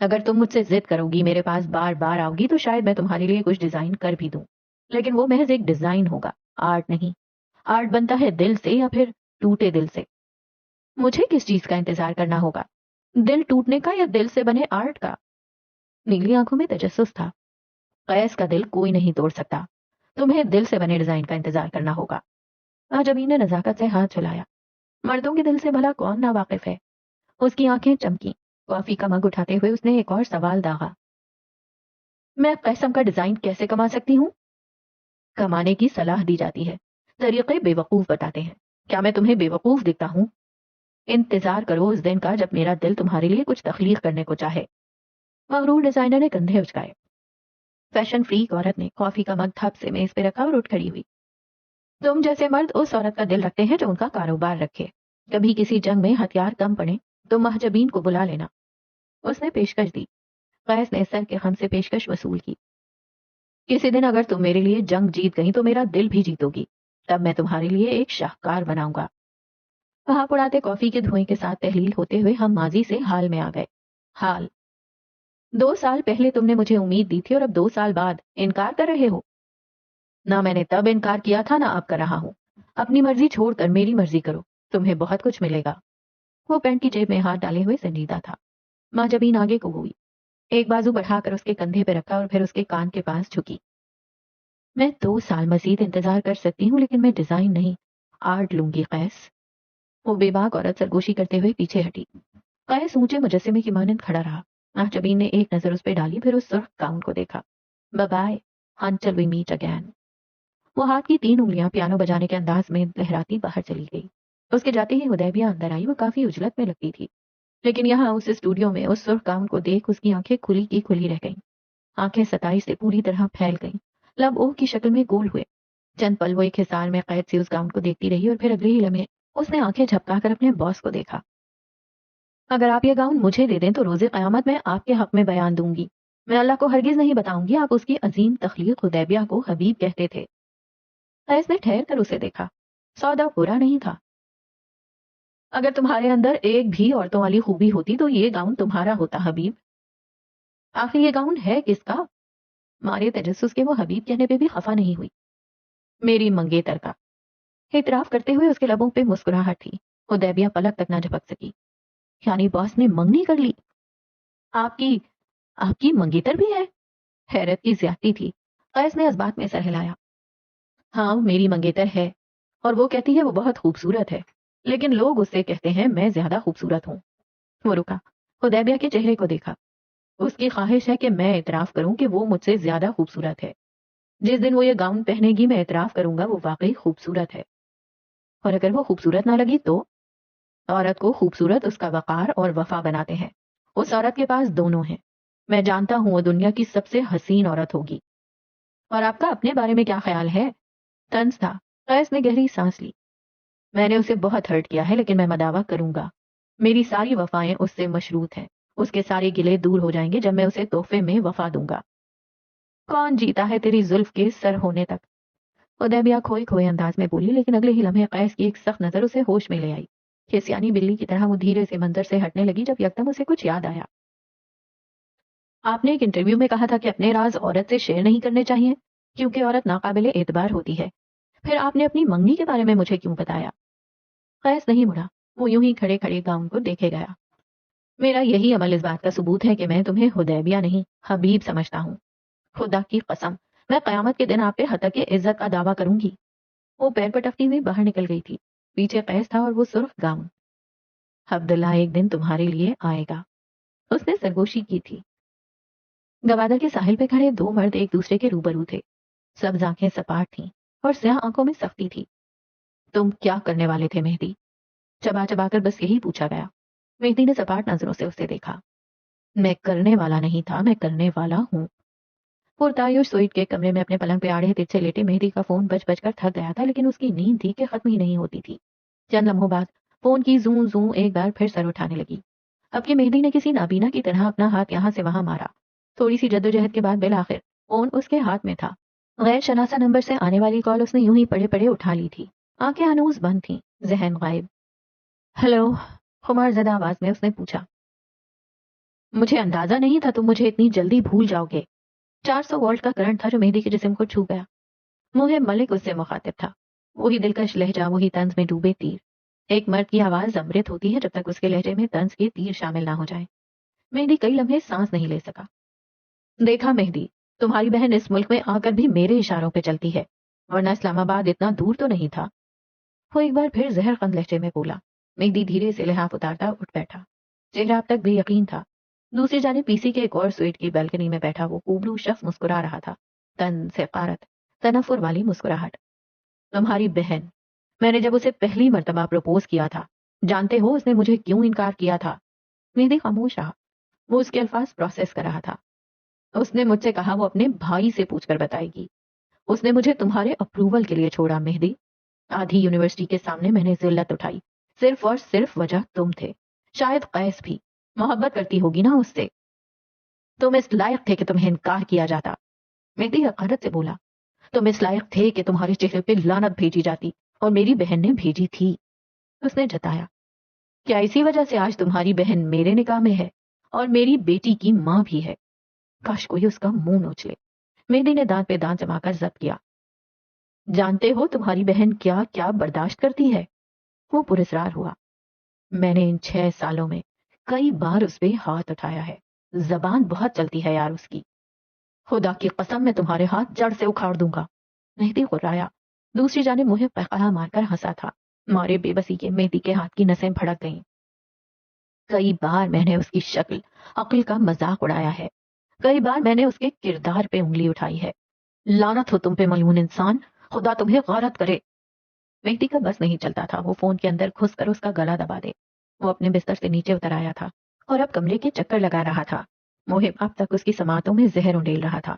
اگر تم مجھ سے ضد کرو گی، میرے پاس بار بار آؤ گی، تو شاید میں تمہارے لیے کچھ ڈیزائن کر بھی دوں، لیکن وہ محض ایک ڈیزائن ہوگا، آرٹ نہیں۔ آرٹ بنتا ہے دل سے یا پھر ٹوٹے دل سے۔ مجھے کس چیز کا انتظار کرنا ہوگا؟ دل ٹوٹنے کا یا دل سے بنے آرٹ کا؟ نیلی آنکھوں میں تجسس تھا۔ قیس کا دل کوئی نہیں توڑ سکتا، تمہیں دل سے بنے ڈیزائن کا انتظار کرنا ہوگا۔ آجبین نے نزاکت سے ہاتھ چلایا۔ مردوں کے دل سے بھلا کون نا واقف ہے؟ اس کی آنکھیں چمکی۔ کافی کا مگ اٹھاتے ہوئے اس نے ایک اور سوال داغا۔ میں قیسم کا ڈیزائن کیسے کما سکتی ہوں؟ کمانے کی صلاح دی جاتی ہے، طریقے بے وقوف بتاتے ہیں۔ کیا میں تمہیں بے وقوف دکھتا ہوں؟ انتظار کرو اس دن کا جب میرا دل تمہارے لیے کچھ تخلیق کرنے کو چاہے۔ مغرور ڈیزائنر نے کندھے اچکائے۔ فیشن فریک عورت نے کافی کا مگ تھپ سے میز پہ رکھا اور اٹھ کھڑی ہوئی۔ تم جیسے مرد اس عورت کا دل رکھتے ہیں جو ان کا کاروبار رکھے۔ کبھی کسی جنگ میں ہتھیار کم پڑے تو مہجبین کو بلا لینا۔ اس نے پیشکش دی۔ قیس نے سر کے خم سے پیشکش وصول کی۔ کسی دن اگر تم میرے لیے جنگ جیت گئی تو میرا دل بھی جیتو گی، تب میں تمہارے لیے ایک شاہکار بناؤں گا۔ وہاں اڑاتے کافی کے دھوئیں کے ساتھ تحلیل ہوتے ہوئے ہم ماضی سے حال میں آ گئے۔ حال 2 سال پہلے تم نے مجھے امید دی تھی، اور اب 2 سال بعد انکار کر رہے ہو۔ نہ میں نے تب انکار کیا تھا، نہ اب کر رہا ہوں۔ اپنی مرضی چھوڑ کر میری مرضی کرو، تمہیں بہت کچھ ملے گا۔ وہ پینٹ کی جیب میں ہاتھ ڈالے ہوئے سنجیدہ تھا۔ مہجبین آگے کو ہوئی، ایک بازو بڑھا کر اس کے کندھے پہ رکھا اور پھر اس کے کان کے پاس جھکی۔ میں 2 سال مزید انتظار کر سکتی ہوں، لیکن میں ڈیزائن نہیں، آرٹ لوں گی قیس۔ وہ بے باک عورت سرگوشی کرتے ہوئے پیچھے ہٹی۔ قیس اونچے مجسمے کی مانند کھڑا رہا۔ مہجبین نے ایک نظر اس پہ ڈالی، پھر اس سرخ گاؤن کو دیکھا۔ Bye until we meet again۔ وہ ہاتھ کی 3 انگلیاں پیانو بجانے کے انداز میں لہراتی باہر چلی گئی۔ اس کے جاتے ہی حدیبیہ اندر آئی۔ وہ کافی اجلت میں لگتی تھی، لیکن یہاں اس اسٹوڈیو میں اس سرخ گاؤن کو دیکھ اس کی آنکھیں کھلی کی کھلی رہ گئیں۔ آنکھیں ستائش سے پوری طرح پھیل گئیں، لب اوہ کی شکل میں گول ہوئے۔ چند پل وہ ایک حصار میں قید سی اس گاؤن کو دیکھتی رہی، اور پھر اگلے ہی لمحے اس نے آنکھیں جھپکا کر اپنے باس کو دیکھا۔ اگر آپ یہ گاؤن مجھے دے دیں تو روز قیامت میں آپ کے حق میں بیان دوں گی۔ میں اللہ کو ہرگز نہیں بتاؤں گی آپ اس کی عظیم تخلیق حدیبیہ کو حبیب کہتے تھے۔ قیس نے ٹھہر کر اسے دیکھا۔ سودا برا نہیں تھا۔ اگر تمہارے اندر ایک بھی عورتوں والی خوبی ہوتی تو یہ گاؤن تمہارا ہوتا حبیب۔ آخر یہ گاؤن ہے کس کا؟ مارے تجسس کے وہ حبیب کہنے پہ بھی خفا نہیں ہوئی۔ میری منگیتر کا۔ اعتراف کرتے ہوئے اس کے لبوں پہ مسکراہٹ تھی۔ حدیبیہ پلک تک نہ جھپک سکی۔ یعنی باس نے منگنی کر لی؟ آپ کی منگیتر بھی ہے؟ حیرت کی زیادتی تھی۔ قیس نے اس بات میں سر ہلایا۔ ہاں میری منگیتر ہے، اور وہ کہتی ہے وہ بہت خوبصورت ہے، لیکن لوگ اس سے کہتے ہیں میں زیادہ خوبصورت ہوں۔ وہ رکا، حدیبیہ کے چہرے کو دیکھا۔ اس کی خواہش ہے کہ میں اعتراف کروں کہ وہ مجھ سے زیادہ خوبصورت ہے۔ جس دن وہ یہ گاؤن پہنے گی میں اعتراف کروں گا وہ واقعی خوبصورت ہے، اور اگر وہ خوبصورت نہ لگی تو؟ عورت کو خوبصورت اس کا وقار اور وفا بناتے ہیں۔ اس عورت کے پاس دونوں ہیں۔ میں جانتا ہوں وہ دنیا کی سب سے حسین عورت ہوگی۔ اور آپ کا اپنے بارے میں کیا خیال ہے؟ طنز تھا۔ قیس نے گہری سانس لی۔ میں نے اسے بہت ہرٹ کیا ہے، لیکن میں مداوع کروں گا۔ میری ساری وفائیں اس سے مشروط ہیں. اس کے سارے گلے دور ہو جائیں گے جب میں اسے تحفے میں وفا دوں گا. کون جیتا ہے تیری زلف کے سر ہونے تک؟ ادیبیہ کھوئے کھوئے انداز میں بولی، لیکن اگلے ہی لمحے قیس کی ایک سخت نظر اسے ہوش میں لے آئی. کھسیانی بلی کی طرح وہ دھیرے سے منظر سے ہٹنے لگی جب یکدم اسے کچھ یاد آیا. آپ نے ایک انٹرویو میں کہا تھا کہ اپنے راز عورت سے شیئر نہیں کرنے چاہیے کیونکہ عورت ناقابل اعتبار ہوتی ہے. پھر آپ نے اپنی منگنی کے بارے میں مجھے کیوں بتایا؟ قیس نہیں مڑا. وہ یوں ہی کھڑے کھڑے گاؤن کو دیکھے گیا. میرا یہی عمل اس بات کا ثبوت ہے کہ میں تمہیں حدیبیہ نہیں حبیب سمجھتا ہوں. خدا کی قسم میں قیامت کے دن آپ پہ حتق عزت کا دعویٰ کروں گی. وہ پیر پٹکتی ہوئی باہر نکل گئی تھی. پیچھے قیس تھا اور وہ سرخ گاؤن. عبداللہ ایک دن تمہارے لیے آئے گا. اس نے سرگوشی کی تھی. گوادر کے ساحل پہ کھڑے دو مرد ایک دوسرے کے روبرو تھے. سبز آنکھیں سپاٹ تھیں اور سیاہ آنکھوں میں سختی تھی. تم کیا کرنے والے تھے مہدی؟ چبا چبا کر بس یہی پوچھا گیا. مہدی نے سپاٹ نظروں سے اسے دیکھا. میں کرنے والا نہیں تھا، میں کرنے والا ہوں. پرتایوش سوئٹ کے کمرے میں اپنے پلنگ پہ آڑے ترچھے لیٹے مہدی کا فون بج بج کر تھک گیا تھا، لیکن اس کی نیند تھی کہ ختم ہی نہیں ہوتی تھی. چند لمحوں بعد فون کی زوں زوں ایک بار پھر سر اٹھانے لگی. اب کہ مہدی نے کسی نابینا کی طرح اپنا ہاتھ یہاں سے وہاں مارا. تھوڑی سی جدوجہد کے بعد بالآخر فون اس کے ہاتھ میں تھا. غیر شناسا نمبر سے آنے والی کال اس نے یوں ہی پڑے پڑے اٹھا لی تھی. آنکھیں ہنوز بند تھیں، ذہن غائب. ہیلو، خمار زدہ آواز میں اس نے پوچھا. مجھے اندازہ نہیں تھا تم مجھے اتنی جلدی بھول جاؤ گے. 400 وولٹ کا کرنٹ تھا جو مہدی کے جسم کو چھو گیا. محب ملک اس سے مخاطب تھا. وہی دلکش لہجہ، وہی طنز میں ڈوبے تیر. ایک مرد کی آواز امرت ہوتی ہے جب تک اس کے لہجے میں طنز کے تیر شامل نہ ہو جائے. مہدی کئی لمحے سانس نہیں لے سکا. دیکھا مہدی، تمہاری بہن اس ملک میں آ کر بھی میرے اشاروں پہ چلتی ہے، ورنہ اسلام آباد اتنا دور تو نہیں تھا. وہ ایک بار پھر زہر خند لہجے میں بولا. مہدی دھیرے سے لحاف اتارتا اٹھ بیٹھا. چہرہ اب تک بے یقین تھا. دوسری جانب پی سی کے ایک اور سویٹ کی بالکنی میں بیٹھا وہ کوبلو شخص مسکرا رہا تھا. حقارت، تنفر والی مسکراہٹ. تمہاری بہن، میں نے جب اسے پہلی مرتبہ پروپوز کیا تھا، جانتے ہو اس نے مجھے کیوں انکار کیا تھا؟ مہدی خاموش رہا. وہ اس کے الفاظ پروسیس کر رہا تھا. اس نے مجھ سے کہا وہ اپنے بھائی سے پوچھ کر بتائے گی. اس نے مجھے تمہارے اپروول کے لیے چھوڑا مہدی. آدھی یونیورسٹی کے سامنے میں نے ذلت اٹھائی، صرف اور صرف وجہ تم تھے. شاید قیس بھی. محبت کرتی ہوگی نا اس سے. تم اس لائق تھے کہ تمہیں انکار کیا جاتا. مہدی حقارت سے بولا. تم اس لائق تھے کہ تمہارے چہرے پہ لعنت بھیجی جاتی، اور میری بہن نے بھیجی تھی. اس نے جتایا. کیا اسی وجہ سے آج تمہاری بہن میرے نکاح میں ہے اور میری بیٹی کی ماں بھی ہے؟ کاش کوئی اس کا منہ نوچ لے. مہدی نے دانت پہ دانت جما کر ضبط کیا. جانتے ہو تمہاری بہن کیا کیا برداشت کرتی ہے؟ وہ پراسرار ہوا. میں نے ان 6 سالوں میں کئی بار اس پہ ہاتھ اٹھایا ہے. زبان بہت چلتی ہے یار اس کی. خدا کی قسم میں تمہارے ہاتھ جڑ سے اکھاڑ دوں گا. مہدی غرایا. دوسری جانب منہ قہقہا مار کر ہنسا تھا. مارے بے بسی کے مہدی کے ہاتھ کی نسیں بھڑک گئیں. کئی بار میں نے اس کی شکل عقل کا مذاق اڑایا ہے. کئی بار میں نے اس کے کردار پہ انگلی اٹھائی ہے. لعنت ہو تم پہ ملعون انسان، خدا تمہیں غارت کرے. مہدی کا بس نہیں چلتا تھا وہ فون کے اندر گھس کر اس کا گلا دبا دے. وہ اپنے بستر سے نیچے اتر آیا تھا اور اب کمرے کے چکر لگا رہا تھا. محب اب تک اس کی سماعتوں میں زہر انڈیل رہا تھا.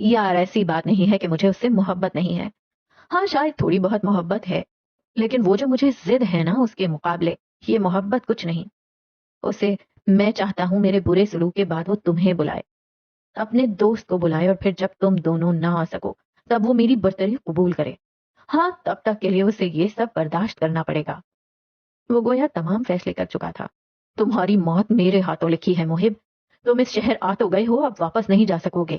یار ایسی بات نہیں ہے کہ مجھے اس سے محبت نہیں ہے. ہاں شاید تھوڑی بہت محبت ہے، لیکن وہ جو مجھے ضد ہے نا اس کے مقابلے یہ محبت کچھ نہیں. اسے میں چاہتا ہوں میرے برے سلوک کے بعد وہ تمہیں بلائے، اپنے دوست کو بلائے، اور پھر جب تم دونوں نہ آ سکو تب وہ میری برتری قبول کرے. ہاں تب تک کے لیے اسے یہ سب برداشت کرنا پڑے گا. وہ گویا تمام فیصلے کر چکا تھا. تمہاری موت میرے ہاتھوں لکھی ہے محب. تم اس شہر آ تو گئے ہو، اب واپس نہیں جا سکو گے.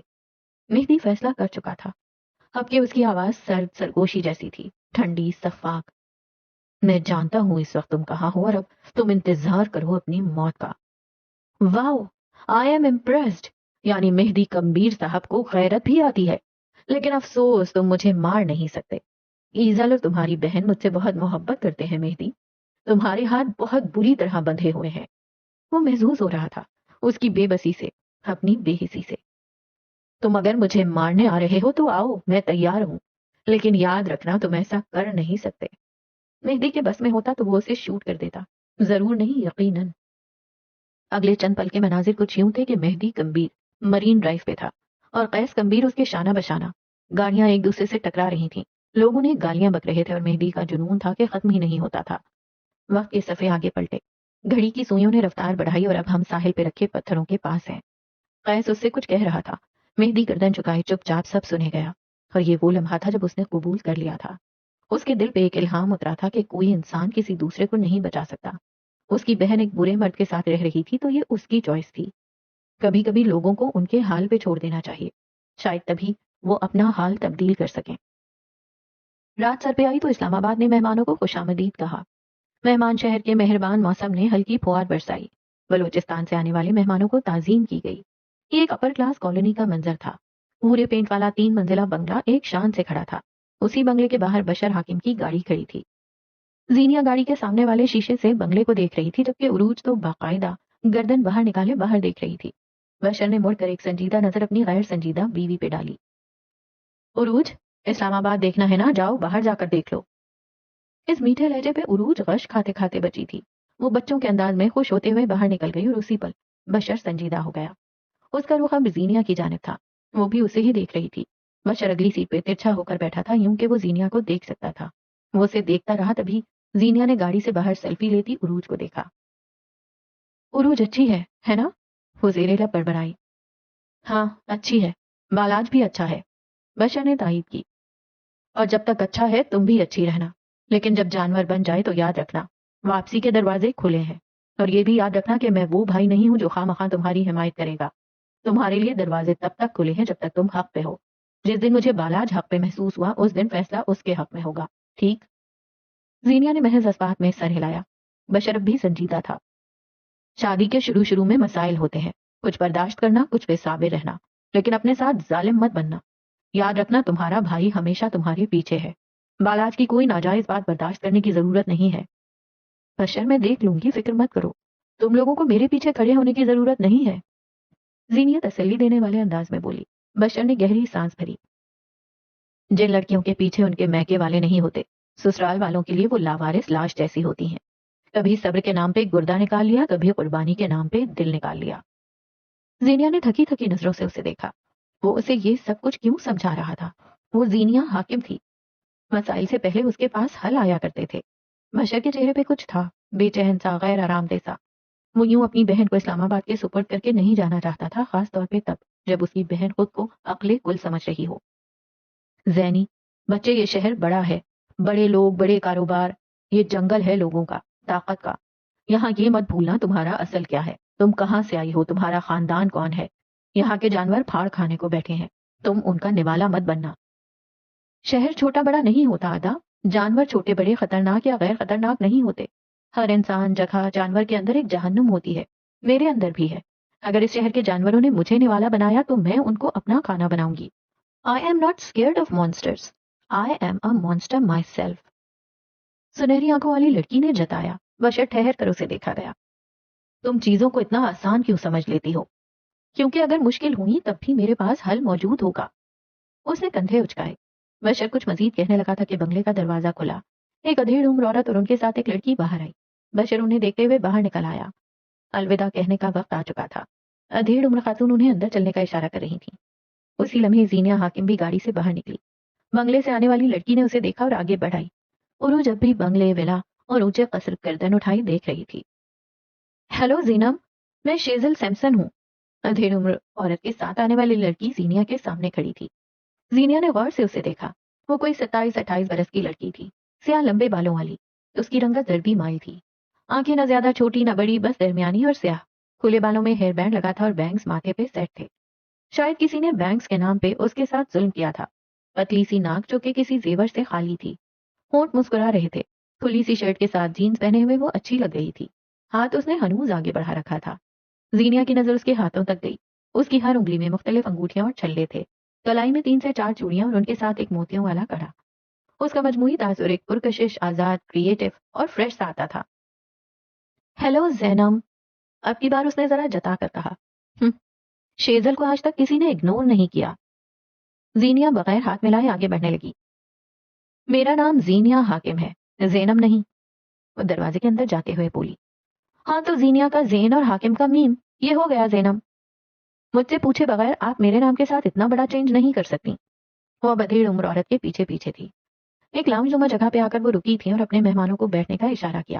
مہدی فیصلہ کر چکا تھا. اب کہ اس کی آواز سرد سرگوشی جیسی تھی، ٹھنڈی شفاف. میں جانتا ہوں اس وقت تم کہاں ہو اور اب تم انتظار کرو اپنی موت کا. واو، آئی ایم امپریسڈ. یعنی مہدی کمبیر صاحب کو غیرت بھی آتی ہے. لیکن افسوس تم مجھے مار نہیں سکتے. ایزل اور تمہاری بہن مجھ سے بہت محبت کرتے ہیں مہدی. تمہارے ہاتھ بہت بری طرح بندھے ہوئے ہیں. وہ محظوظ ہو رہا تھا اس کی بے بسی سے، اپنی بے حسی سے. تم اگر مجھے مارنے آ رہے ہو تو آؤ، میں تیار ہوں، لیکن یاد رکھنا تم ایسا کر نہیں سکتے. مہدی کے بس میں ہوتا تو وہ اسے شوٹ کر دیتا. ضرور نہیں، یقیناً. اگلے چند پل کے مناظر کچھ یوں تھے کہ مہدی کمبیر مرین ڈرائیو پہ تھا اور قیس کمبیر اس کے شانہ بشانہ. گاڑیاں ایک دوسرے سے ٹکرا رہی تھیں. لوگ انہیں گالیاں بک رہے تھے اور مہدی کا جنون تھا کہ ختم ہی نہیں ہوتا تھا. وقت کے صفحے آگے پلٹے. گھڑی کی سوئیوں نے رفتار بڑھائی اور اب ہم ساحل پہ رکھے پتھروں کے پاس ہیں۔ قیس اس سے کچھ کہہ رہا تھا۔ مہدی گردن چکائے چپ چاپ سب سنے گیا، اور یہ وہ لمحہ تھا جب اس نے قبول کر لیا تھا۔ اس کے دل پہ ایک الہام اترا تھا کہ کوئی انسان کسی دوسرے کو نہیں بچا سکتا۔ اس کی بہن ایک برے مرد کے ساتھ رہ رہی تھی تو یہ اس کی چوائس تھی۔ کبھی کبھی لوگوں کو ان کے حال پہ چھوڑ دینا چاہیے، شاید تبھی وہ اپنا حال تبدیل کر سکیں۔ رات سر پہ آئی تو اسلام آباد نے مہمانوں کو خوش آمدید کہا۔ مہمان شہر کے مہربان موسم نے ہلکی پھوار برسائی۔ بلوچستان سے آنے والے مہمانوں کو تعظیم کی گئی۔ یہ ایک اپر کلاس کالونی کا منظر تھا۔ پورے پینٹ والا 3 منزلہ بنگلہ ایک شان سے کھڑا تھا۔ اسی بنگلے کے باہر بشر حاکم کی گاڑی کھڑی تھی۔ زینیا گاڑی کے سامنے والے شیشے سے بنگلے کو دیکھ رہی تھی، جبکہ عروج تو باقاعدہ گردن باہر نکالے باہر دیکھ رہی تھی۔ بشر نے مڑ کر ایک سنجیدہ نظر اپنی غیر سنجیدہ بیوی پہ ڈالی۔ عروج، اسلام آباد دیکھنا ہے نا؟ جاؤ باہر جا کر دیکھ لو۔ اس میٹھے لہجے پہ عروج غش کھاتے کھاتے بچی تھی۔ وہ بچوں کے انداز میں خوش ہوتے ہوئے باہر نکل گئی اور اسی پل بشر سنجیدہ ہو گیا۔ اس کا رخ اب زینیا کی جانب تھا۔ وہ بھی اسے ہی دیکھ رہی تھی۔ بشر اگلی سیٹ پہ ترچھا ہو کر بیٹھا تھا، یوں کہ وہ زینیا کو دیکھ سکتا تھا۔ وہ اسے دیکھتا رہا، تبھی زینیا نے گاڑی سے باہر سیلفی لیتی عروج کو دیکھا۔ عروج اچھی ہے نا؟ وہ زیر لب بڑبڑائی۔ ہاں اچھی ہے، بالاج بھی اچھا ہے، بشر نے تائید کی۔ اور جب تک اچھا ہے تم بھی اچھی رہنا، لیکن جب جانور بن جائے تو یاد رکھنا واپسی کے دروازے کھلے ہیں، اور یہ بھی یاد رکھنا کہ میں وہ بھائی نہیں ہوں جو خواہ مخواہ تمہاری حمایت کرے گا۔ تمہارے لیے دروازے تب تک کھلے ہیں جب تک تم حق پہ ہو۔ جس دن مجھے بالاج حق پہ محسوس ہوا اس دن فیصلہ اس کے حق میں ہوگا، ٹھیک؟ زینیا نے محض جذبات میں سر ہلایا۔ بشر بھی سنجیدہ تھا۔ شادی کے شروع میں مسائل ہوتے ہیں، کچھ برداشت کرنا، کچھ پہ صابر رہنا، لیکن اپنے ساتھ ظالم مت بننا۔ یاد رکھنا تمہارا بھائی ہمیشہ تمہارے پیچھے ہے۔ بالاج کی کوئی ناجائز بات برداشت کرنے کی ضرورت نہیں ہے۔ بشر میں دیکھ لوں گی، فکر مت کرو، تم لوگوں کو میرے پیچھے کھڑے ہونے کی ضرورت نہیں ہے، زینیا تسلی دینے والے انداز میں بولی۔ بشر نے گہری سانس بھری۔ جن لڑکیوں کے پیچھے ان کے میکے والے نہیں ہوتے، سسرال والوں کے لیے وہ لاوارث لاش جیسی ہوتی ہیں۔ کبھی صبر کے نام پہ گردہ نکال لیا، کبھی قربانی کے نام پہ دل نکال لیا۔ زینیا نے تھکی تھکی نظروں سے اسے دیکھا۔ وہ اسے یہ سب کچھ کیوں سمجھا رہا تھا؟ وہ زینیا حاکم تھی۔ مسائل سے پہلے اس کے پاس حل آیا کرتے تھے۔ بشر کے چہرے پہ کچھ تھا، بے چین سا، غیر آرام دہ سا۔ وہ یوں اپنی بہن کو اسلام آباد کے سپرد کر کے نہیں جانا چاہتا تھا، خاص طور پہ تب جب اس کی بہن خود کو عقل کل سمجھ رہی ہو۔ زینی بچے، یہ شہر بڑا ہے، بڑے لوگ، بڑے کاروبار، یہ جنگل ہے لوگوں کا، طاقت کا۔ یہاں یہ مت بھولنا تمہارا اصل کیا ہے، تم کہاں سے آئی ہو، تمہارا خاندان کون ہے۔ یہاں کے جانور پھاڑ کھانے کو بیٹھے ہیں، تم ان کا نوالا مت بننا۔ شہر چھوٹا بڑا نہیں ہوتا آدا، جانور چھوٹے بڑے، خطرناک یا غیر خطرناک نہیں ہوتے۔ ہر انسان، جگہ، جانور کے اندر ایک جہنم ہوتی ہے، میرے اندر بھی ہے۔ اگر اس شہر کے جانوروں نے مجھے نوالا بنایا تو میں ان کو اپنا کھانا بناؤں گی۔ I am not scared of monsters. I am a monster myself. سنہری آنکھوں والی لڑکی نے جتایا۔ بشر ٹھہر کر اسے دیکھا گیا۔ تم چیزوں کو اتنا آسان کیوں سمجھ لیتی ہو؟ کیونکہ اگر مشکل ہوئی تب بھی میرے پاس حل موجود ہوگا۔ اس نے کندھے اچکائے۔ بشر کچھ مزید کہنے لگا تھا کہ بنگلے کا دروازہ کھلا۔ ایک ادھیڑ عمر عورت اور ان کے ساتھ ایک لڑکی باہر آئی۔ بشر انہیں دیکھتے ہوئے باہر نکل آیا۔ الوداع کہنے کا وقت آ چکا تھا۔ ادھیڑ عمر خاتون انہیں اندر چلنے کا اشارہ کر رہی تھی۔ اسی لمحے زینیا حاکم بھی گاڑی سے باہر نکلی۔ بنگلے سے آنے والی لڑکی نے اسے دیکھا اور آگے بڑھائی۔ عروج اب بھی بنگلے، ولا اور اونچے قصر گردن اٹھائی دیکھ رہی تھی۔ ہیلو زینب، میں شیزل سیمسن ہوں۔ ادھیڑ عمر عورت کے ساتھ آنے والی لڑکی زینیا کے سامنے کھڑی تھی۔ زینیا نے غور سے اسے دیکھا۔ وہ کوئی 27-28 برس کی لڑکی تھی، سیاہ لمبے بالوں والی۔ اس کی رنگت زردی مائل تھی۔ آنکھیں نہ زیادہ چھوٹی نہ بڑی، بس درمیانی اور سیاہ۔ کھلے بالوں میں ہیئر بینڈ لگا تھا اور بینگز ماتھے پہ سیٹ تھے۔ شاید کسی نے بینکس کے نام پہ اس کے ساتھ ظلم کیا تھا۔ پتلی سی ناک جو کہ کسی زیور سے خالی تھی، ہونٹ مسکرا رہے تھے۔ کھلی سی شرٹ کے ساتھ جینز پہنے ہوئے وہ اچھی لگ رہی تھی۔ ہاتھ اس نے ہنوز آگے بڑھا رکھا تھا۔ زینیا کی نظر اس کے ہاتھوں تک گئی۔ اس کی ہر انگلی میں مختلف انگوٹھیاں اور چھلے تھے۔ کلائی میں 3 سے 4 چوڑیاں اور ان کے ساتھ ایک موتیوں والا کڑا۔ اس کا مجموعی تاثر ایک پرکشش، آزاد، کریٹو اور فریش سا آتا تھا۔ ہیلو زینب، اب کی بار اس نے ذرا جتا کر کہا۔ شیزل کو آج تک کسی نے اگنور نہیں کیا۔ زینیا بغیر ہاتھ ملائے آگے بڑھنے لگی۔ میرا نام زینیا حاکم ہے، زینب نہیں۔ وہ دروازے کے اندر جاتے ہوئے بولی۔ ہاں تو زینیا کا زین اور حاکم کا میم، یہ ہو گیا زینب۔ مجھ سے پوچھے بغیر آپ میرے نام کے ساتھ اتنا بڑا چینج نہیں کر سکتی۔ وہ بدھیڑ عمر عورت کے پیچھے پیچھے تھی۔ ایک لاؤنج نما جگہ پہ آ کر وہ رکی تھی اور اپنے مہمانوں کو بیٹھنے کا اشارہ کیا۔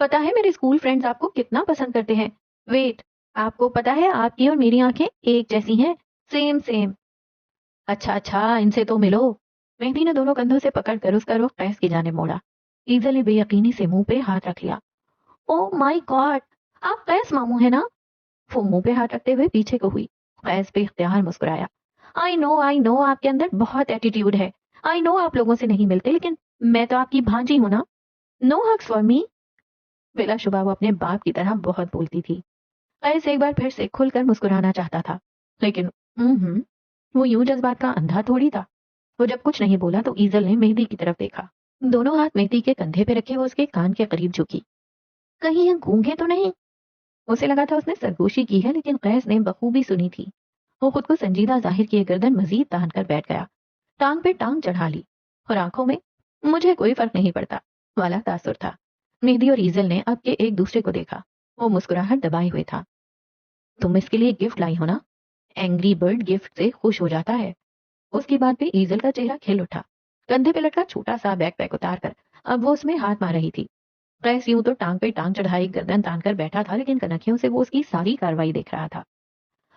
پتا ہے میرے اسکول فرینڈز آپ کو کتنا پسند کرتے ہیں. ویٹ, آپ کو پتا ہے آپ کی اور میری آنکھیں ایک جیسی ہیں, سیم سیم. اچھا اچھا, ان سے تو ملو. مہدی نے دونوں کندھوں سے پکڑ کر اس کا رخ قیس کی جانب موڑا. ایزل نے بے یقینی سے منہ پہ ہاتھ رکھ لیا. او مائی گاڈ, آپ قیس ماموں ہیں نا؟ وہ منہ پہ ہاتھ رکھتے ہوئے پیچھے کو ہوئی. قیس بے اختیار مسکرایا. آئی نو آپ کے اندر بہت ایٹیٹیوڈ ہے. آئی نو آپ لوگوں سے نہیں ملتے, لیکن میں تو آپ کی بھانجی ہوں نا. نو ہگس فار می. بلا شبہ وہ اپنے باپ کی طرح بہت بولتی تھی. قیس ایک بار پھر سے کھل کر مسکرانا چاہتا تھا, لیکن وہ یوں جذبات کا اندھا تھوڑی تھا. وہ جب کچھ نہیں بولا تو ایزل نے مہدی کی طرف دیکھا. دونوں ہاتھ مہدی کے کندھے پہ رکھے وہ اس کے کان کے قریب جھکی. کہیں یہ گونگے تو نہیں؟ اسے لگا تھا اس نے سرگوشی کی ہے, لیکن قیس نے بخوبی سنی تھی. وہ خود کو سنجیدہ ظاہر کیے گردن مزید تان کر بیٹھ گیا, ٹانگ پہ ٹانگ چڑھا لی, اور آنکھوں میں مجھے کوئی فرق نہیں پڑتا والا تاثر تھا. مہدی اور ایزل نے اب کے ایک دوسرے کو دیکھا. وہ مسکراہٹ دبائے ہوئے تھا. تم اس کے لیے گفٹ لائی ہو نا؟ اینگری برڈ گفٹ سے خوش ہو جاتا ہے. اس کی بات پہ ایزل کا چہرہ کھل اٹھا. کندھے پہ لٹکا چھوٹا سا بیک پیک اتار کر اب وہ اس میں ہاتھ مار رہی تھی. قیس یوں تو ٹانگ پہ ٹانگ چڑھائی گردن تان کر بیٹھا تھا, لیکن کنکھیوں سے وہ اس کی ساری کاروائی دیکھ رہا تھا.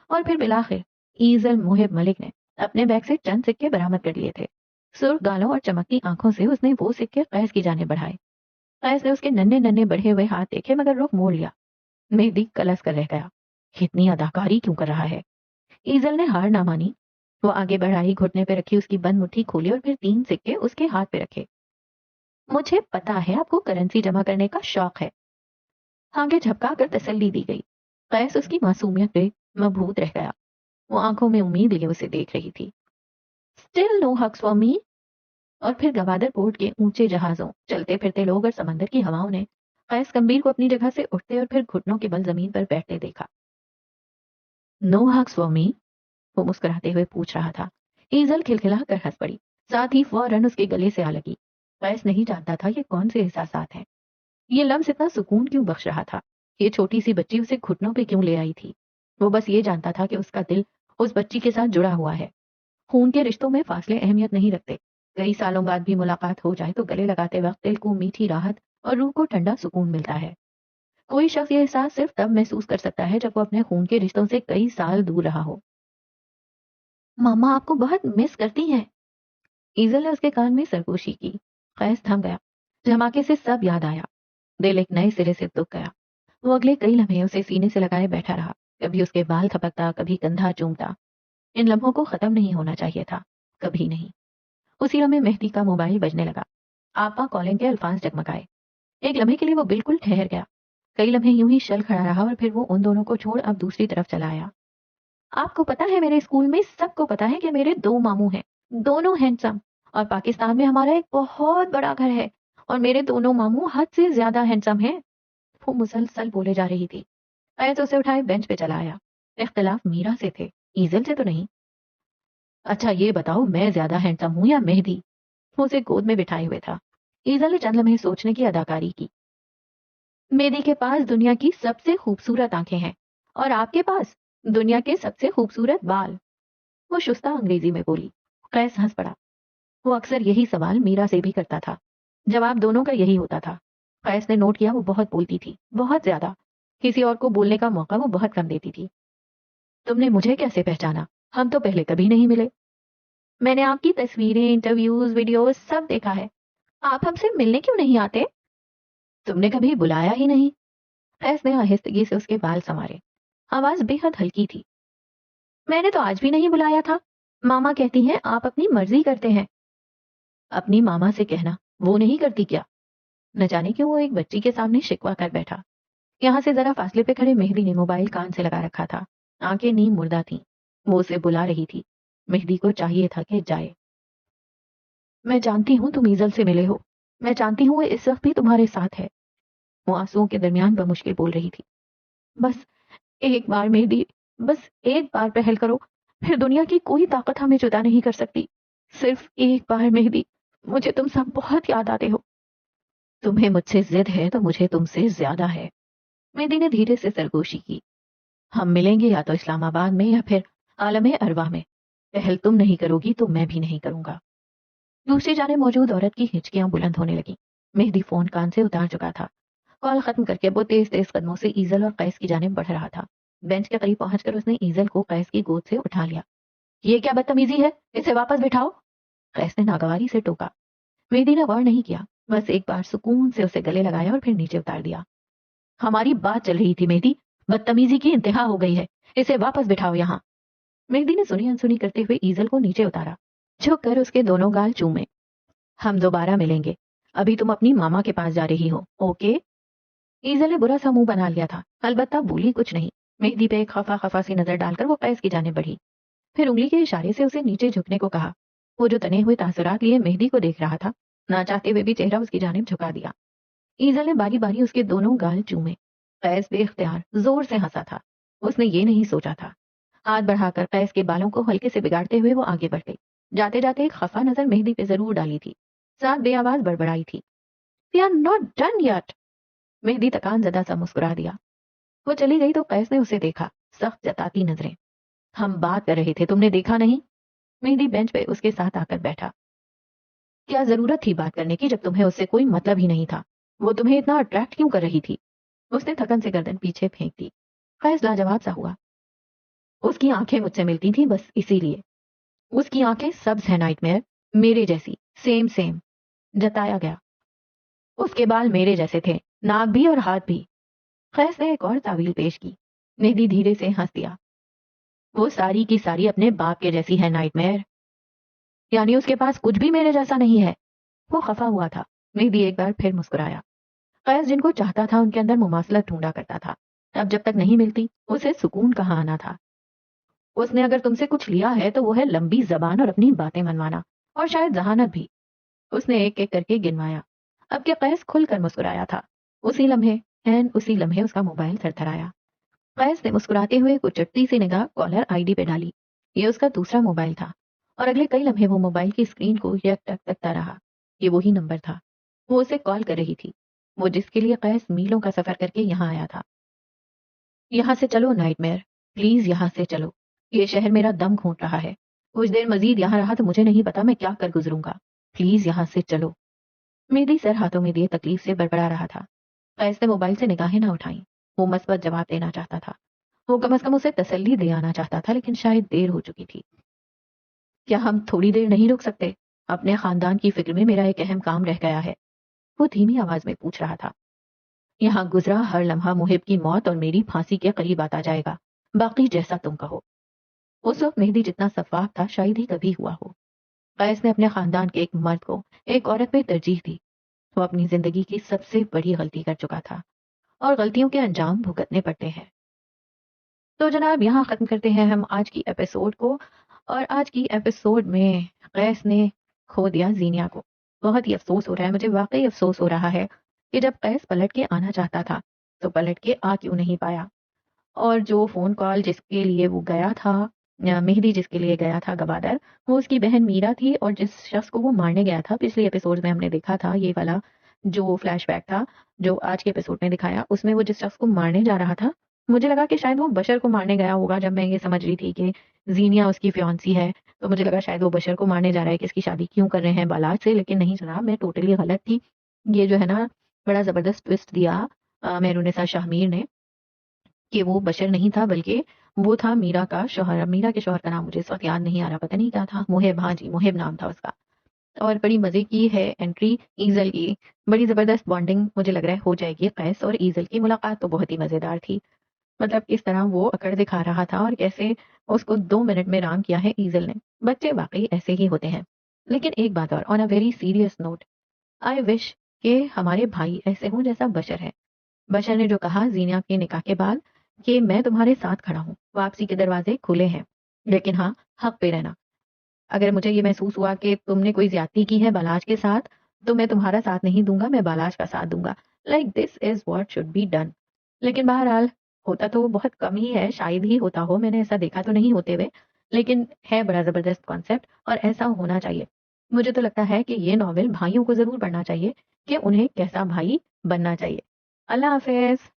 اور پھر بالآخر ایزل محب ملک نے اپنے بیگ سے چند سکے برآمد کر لیے تھے. سرخ گالوں اور چمکتی آنکھوں سے اس نے وہ سکے قیس کی جانب بڑھائے. قیس نے اس کے ننھے ننھے بڑھے ہوئے ہاتھ دیکھے, مگر رخ موڑ لیا. مہدی کلس کر رہ گیا. اتنی اداکاری کیوں کر رہا ہے؟ ایزل نے ہار نہ مانی. وہ آگے بڑھائی, گھٹنے پہ رکھی اس کی بند مٹھی کھولی اور پھر 3 سکے اس کے ہاتھ پہ رکھے. مجھے پتا ہے آپ کو کرنسی جمع کرنے کا شوق ہے. آگے جھپکا کر تسلی دی گئی. قیس اس کی معصومیت پہ مبہوت رہ گیا. وہ آنکھوں میں امید لیے اسے دیکھ رہی تھی. Still no hugs for me. اور پھر گوادر پورٹ کے اونچے جہازوں, چلتے پھرتے لوگ اور سمندر کی ہواؤں نے قیس کمبیر کو اپنی جگہ سے اٹھتے اور پھر گھٹنوں کے بل زمین پر بیٹھتے دیکھا. نو ہگس فار می, وہ مسکراتے ہوئے پوچھ رہا تھا. ایزل کھلکھلا کر ہنس پڑی, ساتھ ہی فوراً اس کے گلے سے آ لگی. قیس نہیں جانتا تھا یہ کون سے احساسات ہیں. یہ لمس اتنا سکون کیوں بخش رہا تھا؟ یہ چھوٹی سی بچی اسے گھٹنوں پہ کیوں لے آئی تھی؟ وہ بس یہ جانتا تھا کہ اس کا دل اس بچی کے ساتھ جڑا ہوا ہے. خون کے رشتوں میں فاصلے اہمیت نہیں رکھتے. کئی سالوں بعد بھی ملاقات ہو جائے تو گلے لگاتے وقت دل کو میٹھی راحت اور روح کو ٹھنڈا سکون ملتا ہے. کوئی شخص یہ احساس صرف تب محسوس کر سکتا ہے جب وہ اپنے خون کے رشتوں سے کئی سال دور رہا ہو. ماما آپ کو بہت مس کرتی ہیں. ایزل نے اس کے کان میں سرگوشی کی. قیس تھم گیا. دھماکے سے سب یاد آیا. دل ایک نئے سرے سے دکھ گیا. وہ اگلے کئی لمحے اسے سینے سے لگائے بیٹھا رہا. کبھی اس کے بال تھپکتا, کبھی کندھا چومتا. ان لمحوں کو ختم نہیں ہونا چاہیے تھا, کبھی نہیں. اسی لمحے مہدی کا موبائل بجنے لگا. آپا کالنگ کے الفاظ جگمگائے. ایک لمحے کے لیے وہ بالکل ٹھہر گیا. کئی لمحے یوں ہی شل کھڑا رہا, اور پھر وہ ان دونوں کو چھوڑ اب دوسری طرف چلا آیا. آپ کو پتا ہے میرے اسکول میں سب کو پتا ہے کہ میرے 2 ماموں ہیں, دونوں ہینڈسم, اور پاکستان میں ہمارا ایک بہت بڑا گھر ہے, اور میرے دونوں ماموں حد سے زیادہ ہینڈسم ہیں. وہ مسلسل بولے جا رہی تھی. قیس اسے اٹھائے بینچ پہ چلا آیا. اختلاف میرا سے تھے, ایزل سے تو نہیں. اچھا یہ بتاؤ, میں زیادہ ہینڈسم ہوں یا مہدی؟ وہ اسے گود میں بٹھائے ہوئے تھا. ایزل نے چند لمحے سوچنے کی اداکاری کی. مہدی کے پاس دنیا کی سب سے خوبصورت آنکھیں ہیں, اور آپ کے پاس دنیا کے سب سے خوبصورت بال. وہ شستہ انگریزی میں بولی. قیس ہنس پڑا. وہ اکثر یہی سوال میرا سے بھی کرتا تھا. جواب دونوں کا یہی ہوتا تھا. قیس نے نوٹ کیا وہ بہت بولتی تھی, بہت زیادہ. کسی اور کو بولنے کا موقع وہ بہت کم دیتی تھی. تم نے مجھے کیسے پہچانا؟ ہم تو پہلے کبھی نہیں ملے. میں نے آپ کی تصویریں, انٹرویوز, ویڈیوز سب دیکھا ہے. آپ ہم سے ملنے کیوں نہیں آتے؟ تم نے کبھی بلایا ہی نہیں. قیس نے آہستگی سے اس کے بال سنوارے. آواز بے حد ہلکی تھی. میں نے تو آج بھی نہیں بلایا تھا. ماما کہتی ہیں آپ اپنی مرضی کرتے ہیں. اپنی ماما سے کہنا, وہ نہیں کرتی کیا؟ نہ جانے کیوں وہ ایک بچی کے سامنے شکوا کر بیٹھا. یہاں سے ذرا فاصلے پہ کھڑے مہدی نے موبائل کان سے لگا رکھا تھا. آنکھیں نیم مردہ تھیں. وہ اسے بلا رہی تھی. مہدی کو چاہیے تھا کہ جائے. میں جانتی ہوں تم ایزل سے ملے ہو. میں جانتی ہوں وہ اس وقت بھی تمہارے ساتھ ہے. وہ آنسوؤں کے درمیان بمشکل بول رہی تھی. بس ایک بار مہدی, بس ایک بار پہل کرو, پھر دنیا کی کوئی طاقت ہمیں جدا نہیں کر سکتی. صرف ایک بار مہدی, مجھے تم سب بہت یاد آتے ہو. تمہیں مجھ سے ضد ہے تو مجھے تم سے زیادہ ہے. مہدی نے دھیرے سے سرگوشی کی. ہم ملیں گے یا تو اسلام آباد میں یا پھر عالم ارواح میں. پہل تم نہیں کرو گی تو میں بھی نہیں کروں گا. دوسری جانب موجود عورت کی ہچکیاں بلند ہونے لگیں. مہدی فون کان سے اتار چکا تھا. کال ختم کر کے وہ تیز تیز قدموں سے ایزل اور قیس کی جانب بڑھ رہا تھا. بینچ کے قریب پہنچ کر اس نے ایزل کو قیس کی گود سے اٹھا لیا. یہ کیا بدتمیزی ہے؟ اسے واپس بٹھاؤ. قیس نے ناگواری سے ٹوکا. مہدی نے غور نہیں کیا, بس ایک بار سکون سے اسے گلے لگایا اور پھر نیچے اتار دیا. ہماری بات چل رہی تھی مہدی, بدتمیزی کی انتہا ہو گئی ہے, اسے واپس بٹھاؤ یہاں. مہدی نے سنی انسنی کرتے ہوئے ایزل کو نیچے اتارا, جھک کر اس کے دونوں گال چومے. ہم دوبارہ ملیں گے, ابھی تم اپنی ماما کے پاس جا رہی ہو, اوکے؟ ایزل نے برا سا منہ بنا لیا تھا, البتہ بولی کچھ نہیں. مہدی پہ ایک خفا خفا سی نظر ڈال کر وہ قیس کی جانب بڑھی, پھر انگلی کے اشارے سے اسے نیچے جھکنے کو کہا. وہ جو تنے ہوئے تاثرات لیے مہدی کو دیکھ رہا تھا, نہ چاہتے ہوئے بھی چہرہ اس کی جانب جھکا دیا. ایزل نے باری باری اس کے دونوں گال چومے. قیس بے اختیار زور سے ہنسا تھا. اس نے یہ نہیں سوچا تھا. ہاتھ بڑھا کر قیس کے بالوں کو ہلکے سے بگاڑتے ہوئے وہ آگے بڑھ گئی. جاتے جاتے ایک خفا نظر مہدی پہ ضرور ڈالی تھی, ساتھ بے آواز بڑبڑائی تھی. We are not done yet. مہدی تکان زدہ سا مسکرا دیا. وہ چلی گئی تو قیس نے اسے دیکھا, سخت جتاتی نظریں. ہم بات کر رہے تھے, تم نے دیکھا نہیں؟ مہدی بینچ پہ اس کے ساتھ آ کر بیٹھا. کیا ضرورت تھی بات کرنے کی جب تمہیں اس سے کوئی مطلب ہی نہیں تھا؟ وہ تمہیں اتنا اٹریکٹ کیوں کر رہی تھی؟ اس نے تھکن سے گردن پیچھے پھینک دی. قیس لاجواب سا ہوا. اس کی آنکھیں مجھ سے ملتی تھیں, بس اسی لیے. اس کی آنکھیں سبز ہیں نائٹ میئر, میرے جیسی, سیم سیم. جتایا گیا. اس کے بال میرے جیسے تھے, ناک بھی اور ہاتھ بھی. قیس نے ایک اور تعویل پیش کی. مہدی دھیرے سے ہنس دیا. وہ ساری کی ساری اپنے باپ کے جیسی ہے نائٹ میئر. یعنی اس کے پاس کچھ بھی میرے جیسا نہیں ہے؟ وہ خفا ہوا تھا. مہدی ایک بار پھر مسکرایا. قیس جن کو چاہتا تھا ان کے اندر مماثلت ڈھونڈا کرتا تھا. اب جب تک نہیں ملتی اسے سکون کہاں آنا تھا. اس نے اگر تم سے کچھ لیا ہے تو وہ ہے لمبی زبان اور اپنی باتیں منوانا, اور شاید ذہانت بھی. اس نے ایک ایک کر کے گنوایا. اب کہ قیس کھل کر مسکرایا تھا, اسی لمحے اس کا موبائل تھر تھرایا. قیس نے مسکراتے ہوئے کچھ چٹتی سی نگاہ کالر آئی ڈی پہ ڈالی. یہ اس کا دوسرا موبائل تھا, اور اگلے کئی لمحے وہ موبائل کی اسکرین کو یک ٹک تکتا رہا. یہ وہی نمبر تھا. وہ اسے کال کر رہی تھی, وہ جس کے لیے قیس میلوں کا سفر کر کے یہاں آیا تھا. یہاں سے چلو نائٹ میئر, پلیز یہاں سے چلو. یہ شہر میرا دم گھونٹ رہا ہے. کچھ دیر مزید یہاں رہا تو مجھے نہیں پتا میں کیا کر گزروں گا. پلیز یہاں سے چلو. مہدی سر ہاتھوں میں دیے تکلیف سے بڑبڑا رہا تھا. قیس نے موبائل سے نگاہیں نہ اٹھائیں. وہ مثبت جواب دینا چاہتا تھا. وہ کم از کم اسے تسلی دے آنا چاہتا تھا, لیکن شاید دیر ہو چکی تھی. کیا ہم تھوڑی دیر نہیں رک سکتے؟ اپنے خاندان کی فکر میں میرا ایک اہم کام رہ گیا ہے. وہ دھیمی آواز میں پوچھ رہا تھا. یہاں گزرا ہر لمحہ محب کی موت اور میری پھانسی کے قریب آتا جائے گا, باقی جیسا تم کہو. اس وقت مہدی جتنا شفاف تھا شاید ہی کبھی ہوا ہو. قیس نے اپنے خاندان کے ایک مرد کو ایک عورت پہ ترجیح دی. وہ اپنی زندگی کی سب سے بڑی غلطی کر چکا تھا, اور غلطیوں کے انجام بھگتنے پڑتے ہیں. تو جناب یہاں ختم کرتے ہیں ہم آج کی ایپیسوڈ کو. اور آج کی ایپیسوڈ میں قیس نے کھو دیا زینیا کو. بہت ہی افسوس ہو رہا ہے, مجھے واقعی افسوس ہو رہا ہے کہ جب قیس پلٹ کے آنا چاہتا تھا تو پلٹ کے آ کیوں نہیں پایا. اور جو فون کال جس کے لیے وہ گیا تھا, مہدی جس کے لیے گیا تھا گوادر, وہ اس کی بہن میرا تھی. اور جس شخص کو وہ مارنے گیا تھا پچھلے ایپیسوڈ میں ہم نے دیکھا تھا, یہ والا جو فلیش بیک تھا جو آج کے ایپیسوڈ میں دکھایا, اس میں وہ جس شخص کو مارنے جا رہا تھا, مجھے لگا کہ شاید وہ بشر کو مارنے گیا ہوگا. جب میں یہ سمجھ رہی تھی کہ زینیا اس کی فیانسی ہے تو مجھے لگا شاید وہ بشر کو مارنے جا رہا ہے کہ اس کی شادی کیوں کر رہے ہیں بالاج سے. لیکن نہیں جناب, میں ٹوٹلی غلط تھی. یہ جو ہے نا بڑا زبردست ٹویسٹ دیا مہرونسا شاہمیر نے کہ وہ بشر نہیں تھا بلکہ وہ تھا میرا کا شوہر. میرا کے شوہر کا نام مجھے اس وقت یاد نہیں آ رہا, پتہ نہیں کیا تھا, محب, ہاں جی محب نام تھا اس کا. اور بڑی مزے کی ہے انٹری ایزل کی, بڑی زبردست بانڈنگ مجھے لگ رہا ہے ہو جائے گی. قیس اور ایزل کی ملاقات تو بہت ہی مزیدار تھی. مطلب کس طرح وہ اکڑ دکھا رہا تھا اور کیسے اس کو 2 منٹ میں رام کیا ہے ایزل نے. بچے واقعی ایسے ہی ہوتے ہیں. لیکن ایک بات اور, آن اے ویری سیریس نوٹ, آئی وش کہ ہمارے بھائی ایسے ہوں جیسا بشر ہے. بشر نے جو کہا زینیا کے نکاح کے بعد کہ میں تمہارے ساتھ کھڑا ہوں, واپسی کے دروازے کھلے ہیں, لیکن ہاں حق پہ رہنا. اگر مجھے یہ محسوس ہوا کہ تم نے کوئی زیادتی کی ہے بالاج کے ساتھ تو میں تمہارا ساتھ نہیں دوں گا, میں بالاج کا ساتھ دوں گا. Like this is what should be done. لیکن بہرحال ہوتا تو بہت کم ہی ہے, شاید ہی ہوتا ہو, میں نے ایسا دیکھا تو نہیں ہوتے ہوئے, لیکن ہے بڑا زبردست کانسیپٹ اور ایسا ہونا چاہیے. مجھے تو لگتا ہے کہ یہ ناول بھائیوں کو ضرور پڑھنا چاہیے کہ انہیں کیسا بھائی بننا چاہیے. اللہ حافظ.